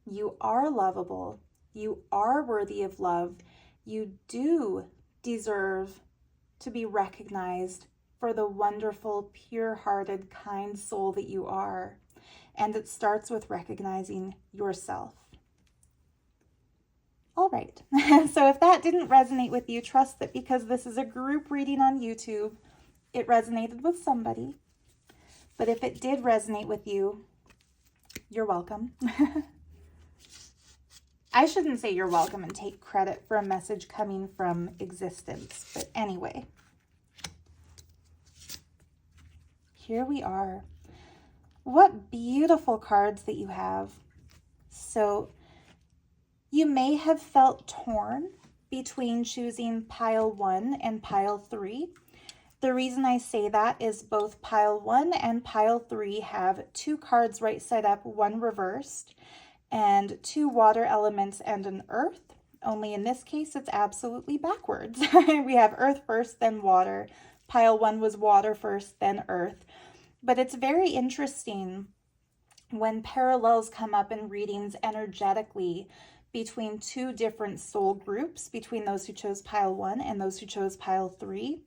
You are lovable. You are worthy of love. You do deserve to be recognized for the wonderful, pure-hearted, kind soul that you are. And it starts with recognizing yourself. All right, so if that didn't resonate with you, trust that because this is a group reading on YouTube, it resonated with somebody. But if it did resonate with you, you're welcome. I shouldn't say you're welcome and take credit for a message coming from existence, but anyway. Here we are. What beautiful cards that you have. So you may have felt torn between choosing pile 1 and pile 3. The reason I say that is both pile 1 and pile 3 have 2 cards right side up, 1 reversed, and 2 water elements and an earth. Only in this case, it's absolutely backwards. We have earth first, then water. Pile 1 was water first, then earth. But it's very interesting when parallels come up in readings energetically between two different soul groups, between those who chose pile 1 and those who chose pile 3,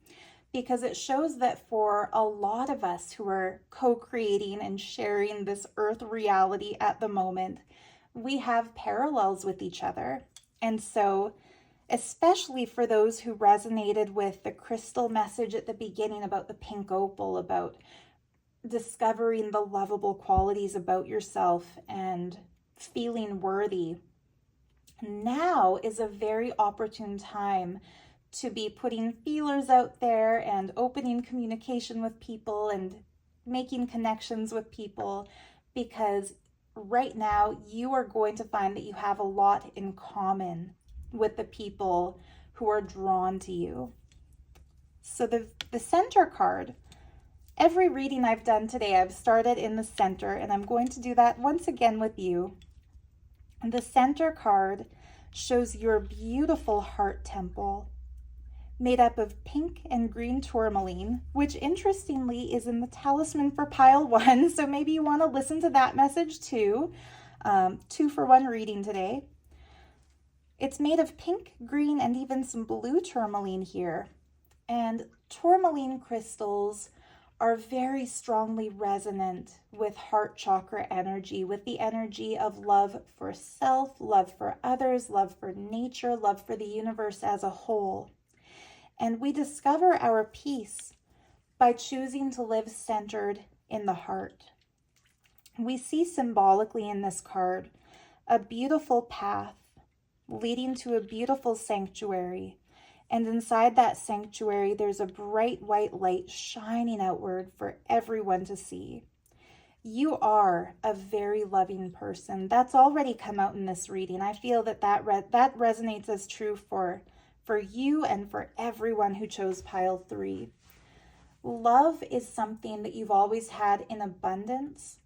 because it shows that for a lot of us who are co-creating and sharing this earth reality at the moment, we have parallels with each other. And so, especially for those who resonated with the crystal message at the beginning about the pink opal, about discovering the lovable qualities about yourself and feeling worthy, now is a very opportune time to be putting feelers out there and opening communication with people and making connections with people, because right now you are going to find that you have a lot in common with the people who are drawn to you. So the center card, every reading I've done today, I've started in the center, and I'm going to do that once again with you. The center card shows your beautiful heart temple made up of pink and green tourmaline, which interestingly is in the talisman for pile 1. So maybe you want to listen to that message too. 2-for-1 reading today. It's made of pink, green, and even some blue tourmaline here. And tourmaline crystals are very strongly resonant with heart chakra energy, with the energy of love for self, love for others, love for nature, love for the universe as a whole. And we discover our peace by choosing to live centered in the heart. We see symbolically in this card a beautiful path leading to a beautiful sanctuary. And inside that sanctuary, there's a bright white light shining outward for everyone to see. You are a very loving person. That's already come out in this reading. I feel that resonates as true for you and for everyone who chose pile 3. Love is something that you've always had in abundance.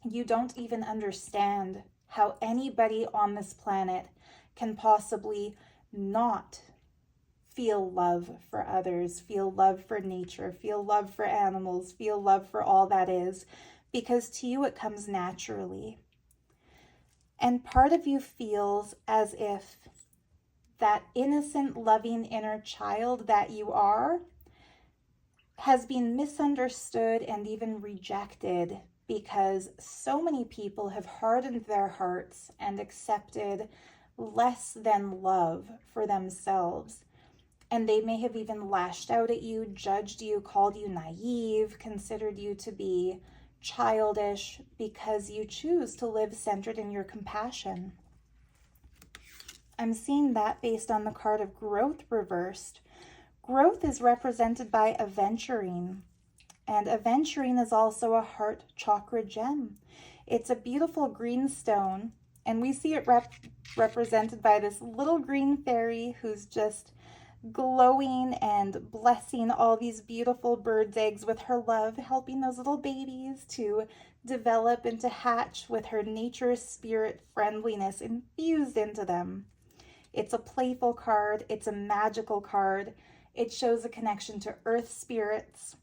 You don't even understand how anybody on this planet can possibly not feel love for others, feel love for nature, feel love for animals, feel love for all that is, because to you it comes naturally. And part of you feels as if that innocent, loving inner child that you are has been misunderstood and even rejected, because so many people have hardened their hearts and accepted less than love for themselves. And they may have even lashed out at you, judged you, called you naive, considered you to be childish, because you choose to live centered in your compassion. I'm seeing that based on the card of growth reversed. Growth is represented by aventurine, and aventurine is also a heart chakra gem. It's a beautiful green stone, and we see it represented by this little green fairy who's just glowing and blessing all these beautiful birds' eggs with her love, helping those little babies to develop and to hatch with her nature spirit friendliness infused into them. It's a playful card. It's a magical card. It shows a connection to earth spirits,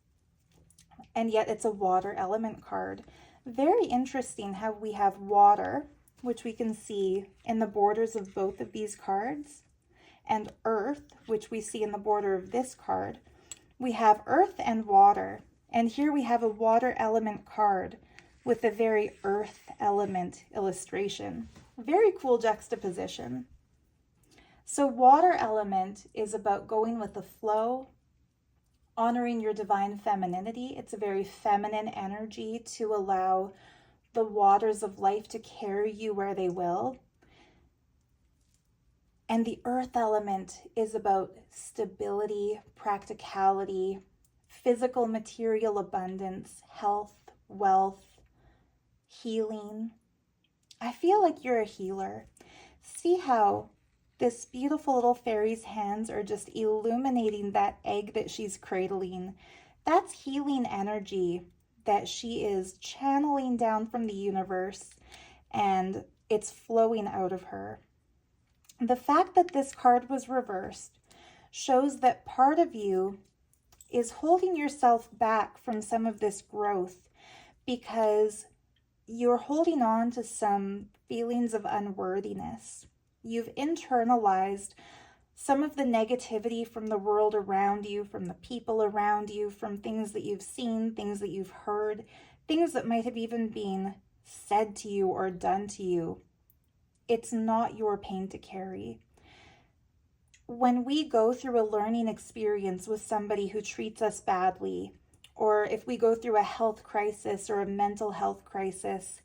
and yet it's a water element card. Very interesting how we have water, which we can see in the borders of both of these cards, and earth, which we see in the border of this card. We have earth and water, and here we have a water element card with a very earth element illustration. Very cool juxtaposition. So water element is about going with the flow, honoring your divine femininity. It's a very feminine energy to allow the waters of life to carry you where they will. And the earth element is about stability, practicality, physical material abundance, health, wealth, healing. I feel like you're a healer. See how this beautiful little fairy's hands are just illuminating that egg that she's cradling. That's healing energy that she is channeling down from the universe, and it's flowing out of her. The fact that this card was reversed shows that part of you is holding yourself back from some of this growth because you're holding on to some feelings of unworthiness. You've internalized some of the negativity from the world around you, from the people around you, from things that you've seen, things that you've heard, things that might have even been said to you or done to you. It's not your pain to carry. When we go through a learning experience with somebody who treats us badly, or if we go through a health crisis or a mental health crisis,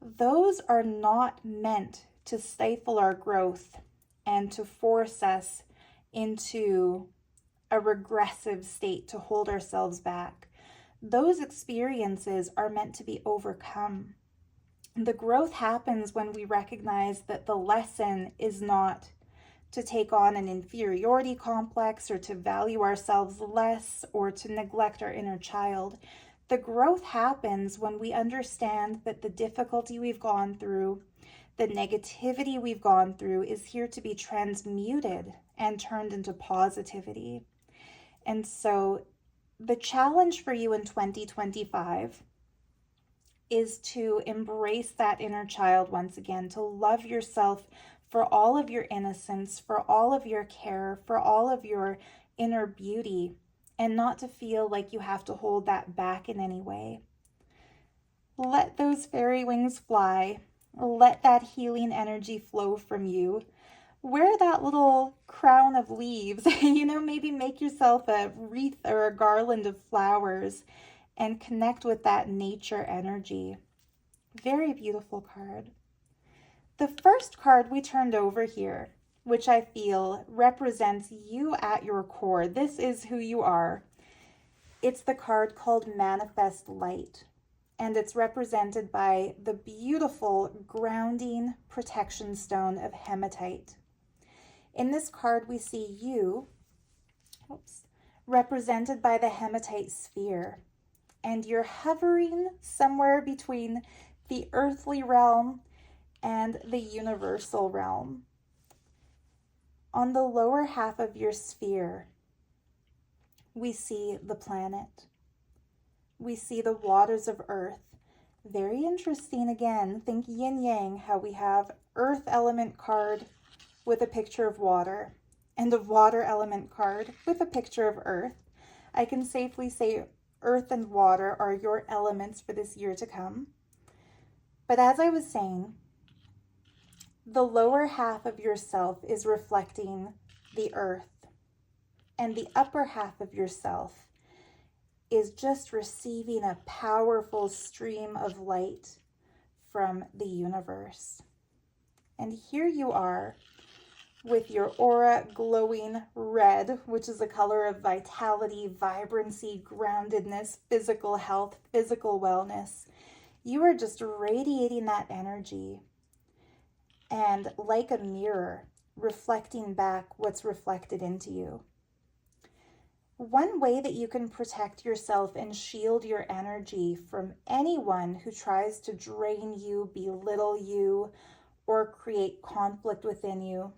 those are not meant to stifle our growth and to force us into a regressive state to hold ourselves back. Those experiences are meant to be overcome. The growth happens when we recognize that the lesson is not to take on an inferiority complex or to value ourselves less or to neglect our inner child. The growth happens when we understand that the difficulty we've gone through, the negativity we've gone through is here to be transmuted and turned into positivity. And so the challenge for you in 2025 is to embrace that inner child once again, to love yourself for all of your innocence, for all of your care, for all of your inner beauty, and not to feel like you have to hold that back in any way. Let those fairy wings fly. Let that healing energy flow from you. Wear that little crown of leaves, maybe make yourself a wreath or a garland of flowers and connect with that nature energy. Very beautiful card. The first card we turned over here, which I feel represents you at your core. This is who you are. It's the card called Manifest Light, and it's represented by the beautiful grounding protection stone of hematite. In this card, we see you, represented by the hematite sphere, and you're hovering somewhere between the earthly realm and the universal realm. On the lower half of your sphere, we see the planet. We see the waters of earth. Very interesting again. Think yin yang, how we have earth element card with a picture of water and a water element card with a picture of earth. I can safely say earth and water are your elements for this year to come. But as I was saying, the lower half of yourself is reflecting the earth, and the upper half of yourself is just receiving a powerful stream of light from the universe. And here you are with your aura glowing red, which is a color of vitality, vibrancy, groundedness, physical health, physical wellness. You are just radiating that energy. And like a mirror, reflecting back what's reflected into you. One way that you can protect yourself and shield your energy from anyone who tries to drain you, belittle you, or create conflict within you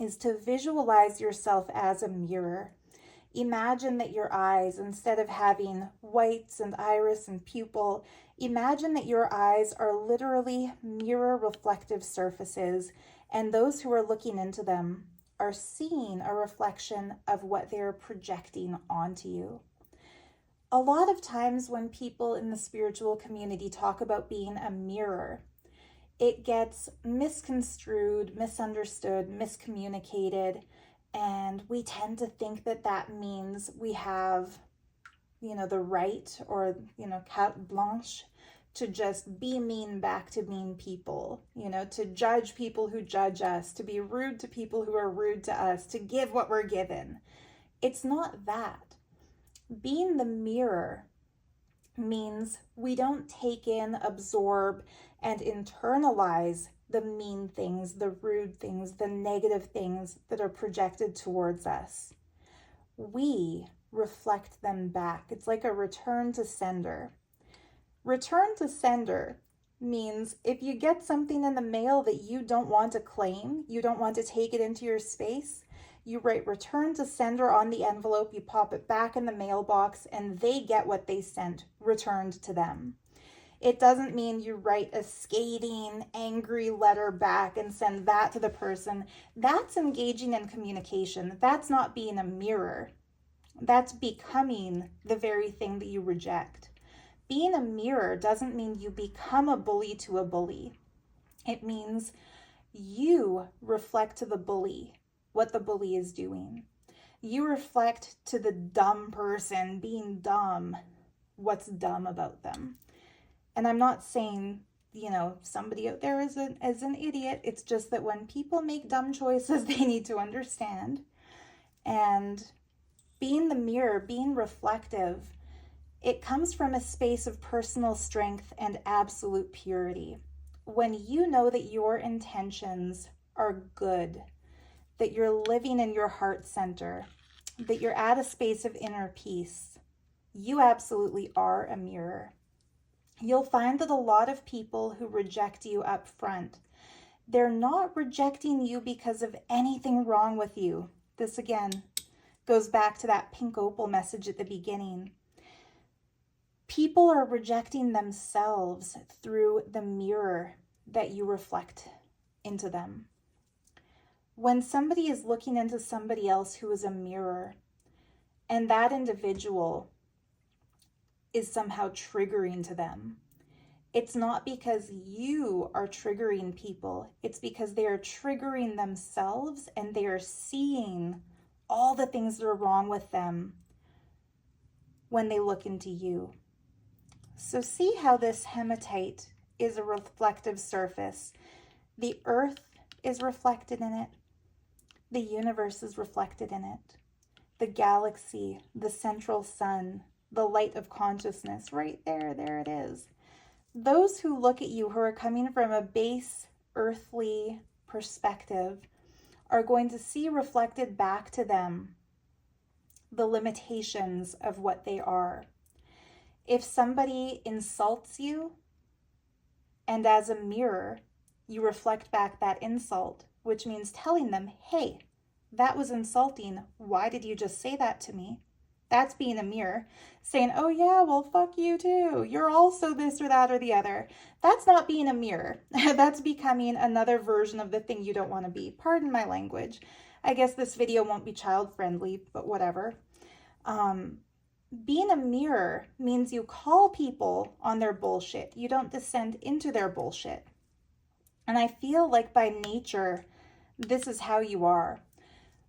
is to visualize yourself as a mirror. Imagine that your eyes, instead of having whites and iris and pupil, imagine that your eyes are literally mirror reflective surfaces, and those who are looking into them are seeing a reflection of what they're projecting onto you. A lot of times when people in the spiritual community talk about being a mirror, it gets misconstrued, misunderstood, miscommunicated, and we tend to think that that means we have, the right or, carte blanche to just be mean back to mean people, to judge people who judge us, to be rude to people who are rude to us, to give what we're given. It's not that. Being the mirror means we don't take in, absorb, and internalize the mean things, the rude things, the negative things that are projected towards us. We reflect them back. It's like a return to sender. Return to sender means if you get something in the mail that you don't want to claim, you don't want to take it into your space, you write return to sender on the envelope, you pop it back in the mailbox, and they get what they sent returned to them. It doesn't mean you write a scathing, angry letter back and send that to the person. That's engaging in communication. That's not being a mirror. That's becoming the very thing that you reject. Being a mirror doesn't mean you become a bully to a bully. It means you reflect to the bully what the bully is doing. You reflect to the dumb person being dumb what's dumb about them. And I'm not saying, somebody out there is an idiot. It's just that when people make dumb choices, they need to understand. And being the mirror, being reflective, it comes from a space of personal strength and absolute purity. When you know that your intentions are good, that you're living in your heart center, that you're at a space of inner peace, you absolutely are a mirror. You'll find that a lot of people who reject you up front, they're not rejecting you because of anything wrong with you. This again goes back to that pink opal message at the beginning. People are rejecting themselves through the mirror that you reflect into them. When somebody is looking into somebody else who is a mirror, and that individual is somehow triggering to them, it's not because you are triggering people. It's because they are triggering themselves and they are seeing all the things that are wrong with them when they look into you. So see how this hematite is a reflective surface. The earth is reflected in it. The universe is reflected in it. The galaxy, the central sun, the light of consciousness, right there it is. Those who look at you who are coming from a base earthly perspective are going to see reflected back to them the limitations of what they are. If somebody insults you, and as a mirror, you reflect back that insult, which means telling them, hey, that was insulting. Why did you just say that to me? That's being a mirror. Saying, oh yeah, well, fuck you too. You're also this or that or the other. That's not being a mirror. That's becoming another version of the thing you don't want to be. Pardon my language. I guess this video won't be child friendly, but whatever. Being a mirror means you call people on their bullshit. You don't descend into their bullshit. And I feel like by nature, this is how you are.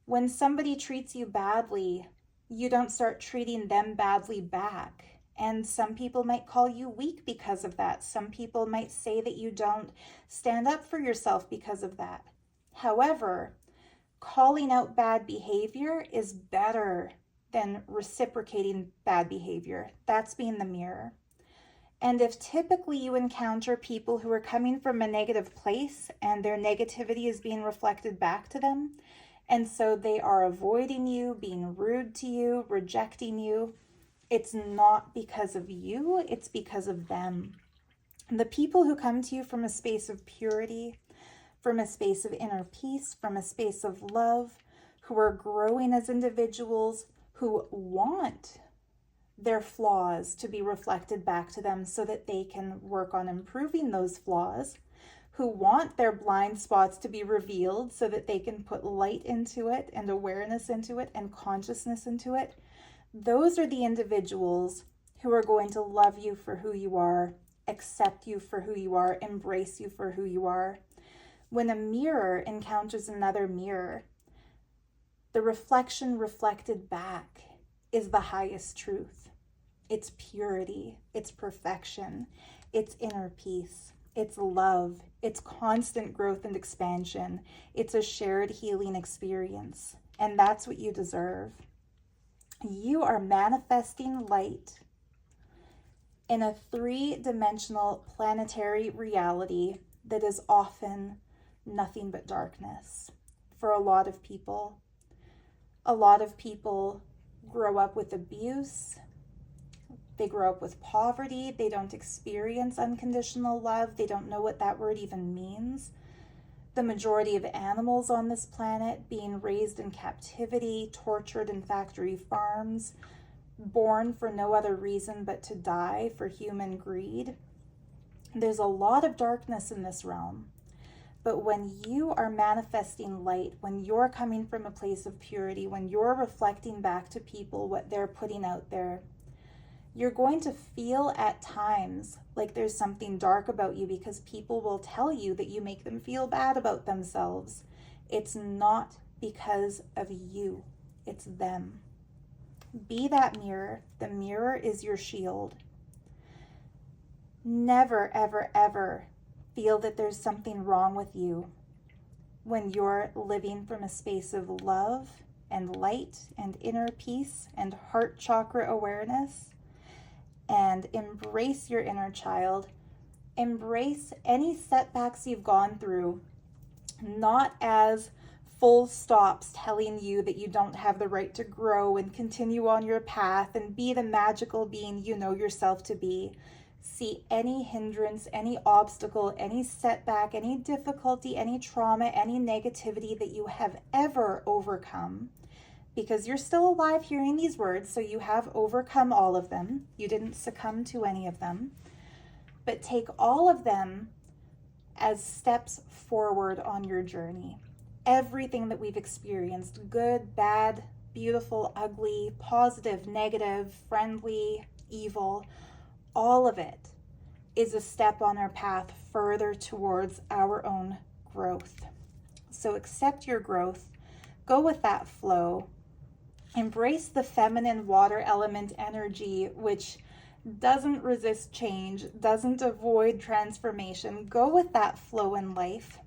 When somebody treats you badly, you don't start treating them badly back. And some people might call you weak because of that. Some people might say that you don't stand up for yourself because of that. However, calling out bad behavior is better than reciprocating bad behavior. That's being the mirror. And if typically you encounter people who are coming from a negative place and their negativity is being reflected back to them, and so they are avoiding you, being rude to you, rejecting you, it's not because of you, it's because of them. The people who come to you from a space of purity, from a space of inner peace, from a space of love, who are growing as individuals, who want their flaws to be reflected back to them so that they can work on improving those flaws, who want their blind spots to be revealed so that they can put light into it and awareness into it and consciousness into it. Those are the individuals who are going to love you for who you are, accept you for who you are, embrace you for who you are. When a mirror encounters another mirror, the reflection reflected back is the highest truth. It's purity, it's perfection, it's inner peace, it's love, it's constant growth and expansion, it's a shared healing experience, and that's what you deserve. You are manifesting light in a three-dimensional planetary reality that is often nothing but darkness for a lot of people. A lot of people grow up with abuse. They grow up with poverty. They don't experience unconditional love. They don't know what that word even means. The majority of animals on this planet being raised in captivity, tortured in factory farms, born for no other reason but to die for human greed. There's a lot of darkness in this realm. But when you are manifesting light, when you're coming from a place of purity, when you're reflecting back to people what they're putting out there, you're going to feel at times like there's something dark about you, because people will tell you that you make them feel bad about themselves. It's not because of you, it's them. Be that mirror. The mirror is your shield. Never, ever, ever feel that there's something wrong with you when you're living from a space of love and light and inner peace and heart chakra awareness. And embrace your inner child. Embrace any setbacks you've gone through, not as full stops telling you that you don't have the right to grow and continue on your path and be the magical being you know yourself to be. See any hindrance, any obstacle, any setback, any difficulty, any trauma, any negativity that you have ever overcome, because you're still alive hearing these words, so you have overcome all of them. You didn't succumb to any of them. But take all of them as steps forward on your journey. Everything that we've experienced, good, bad, beautiful, ugly, positive, negative, friendly, evil, all of it is a step on our path further towards our own growth. So accept your growth. Go with that flow. Embrace the feminine water element energy, which doesn't resist change, doesn't avoid transformation. Go with that flow in life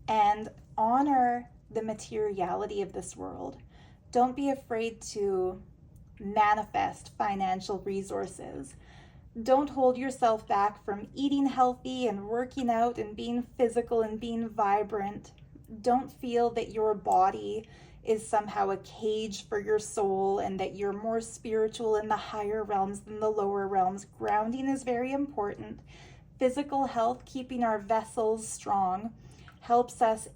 and honor the materiality of this world. Don't be afraid to manifest financial resources. Don't hold yourself back from eating healthy and working out and being physical and being vibrant. Don't feel that your body is somehow a cage for your soul and that you're more spiritual in the higher realms than the lower realms. Grounding is very important. Physical health, keeping our vessels strong, helps us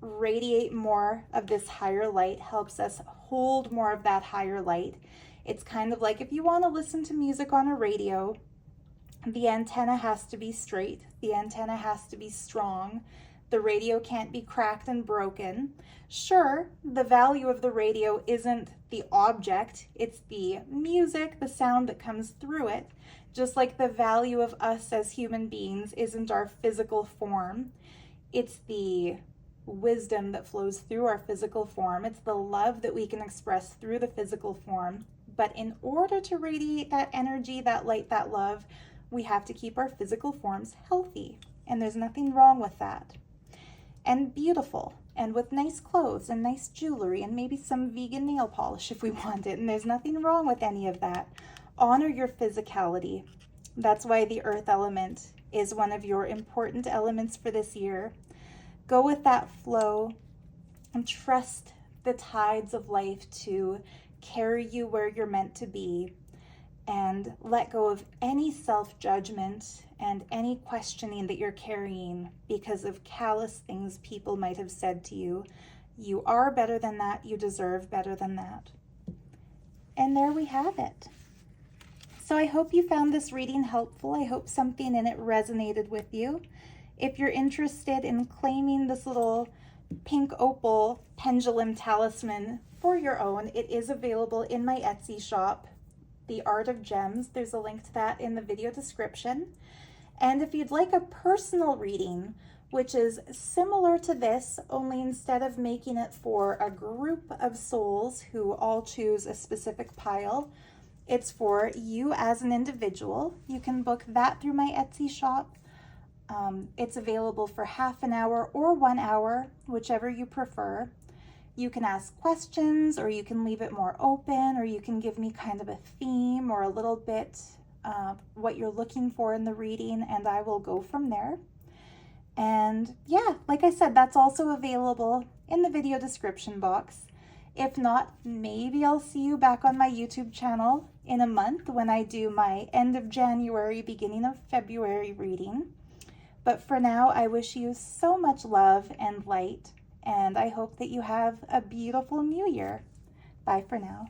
radiate more of this higher light, helps us hold more of that higher light. It's kind of like if you want to listen to music on a radio, the antenna has to be straight, the antenna has to be strong. The radio can't be cracked and broken. Sure, the value of the radio isn't the object, it's the music, the sound that comes through it. Just like the value of us as human beings isn't our physical form, it's the wisdom that flows through our physical form. It's the love that we can express through the physical form. But in order to radiate that energy, that light, that love, we have to keep our physical forms healthy. And there's nothing wrong with that. And beautiful, and with nice clothes and nice jewelry and maybe some vegan nail polish if we want it. And there's nothing wrong with any of that. Honor your physicality. That's why the earth element is one of your important elements for this year. Go with that flow and trust the tides of life to carry you where you're meant to be, and let go of any self-judgment and any questioning that you're carrying because of callous things people might have said to you. You are better than that. You deserve better than that. And there we have it. So I hope you found this reading helpful. I hope something in it resonated with you. If you're interested in claiming this little pink opal pendulum talisman for your own, it is available in my Etsy shop, The Art of Gems. There's a link to that in the video description. And if you'd like a personal reading, which is similar to this, only instead of making it for a group of souls who all choose a specific pile, it's for you as an individual. You can book that through my Etsy shop. It's available for half an hour or 1 hour, whichever you prefer. You can ask questions, or you can leave it more open, or you can give me kind of a theme or a little bit what you're looking for in the reading, and I will go from there. And yeah, like I said, that's also available in the video description box. If not, maybe I'll see you back on my YouTube channel in a month when I do my end of January, beginning of February reading. But for now, I wish you so much love and light, and I hope that you have a beautiful new year. Bye for now.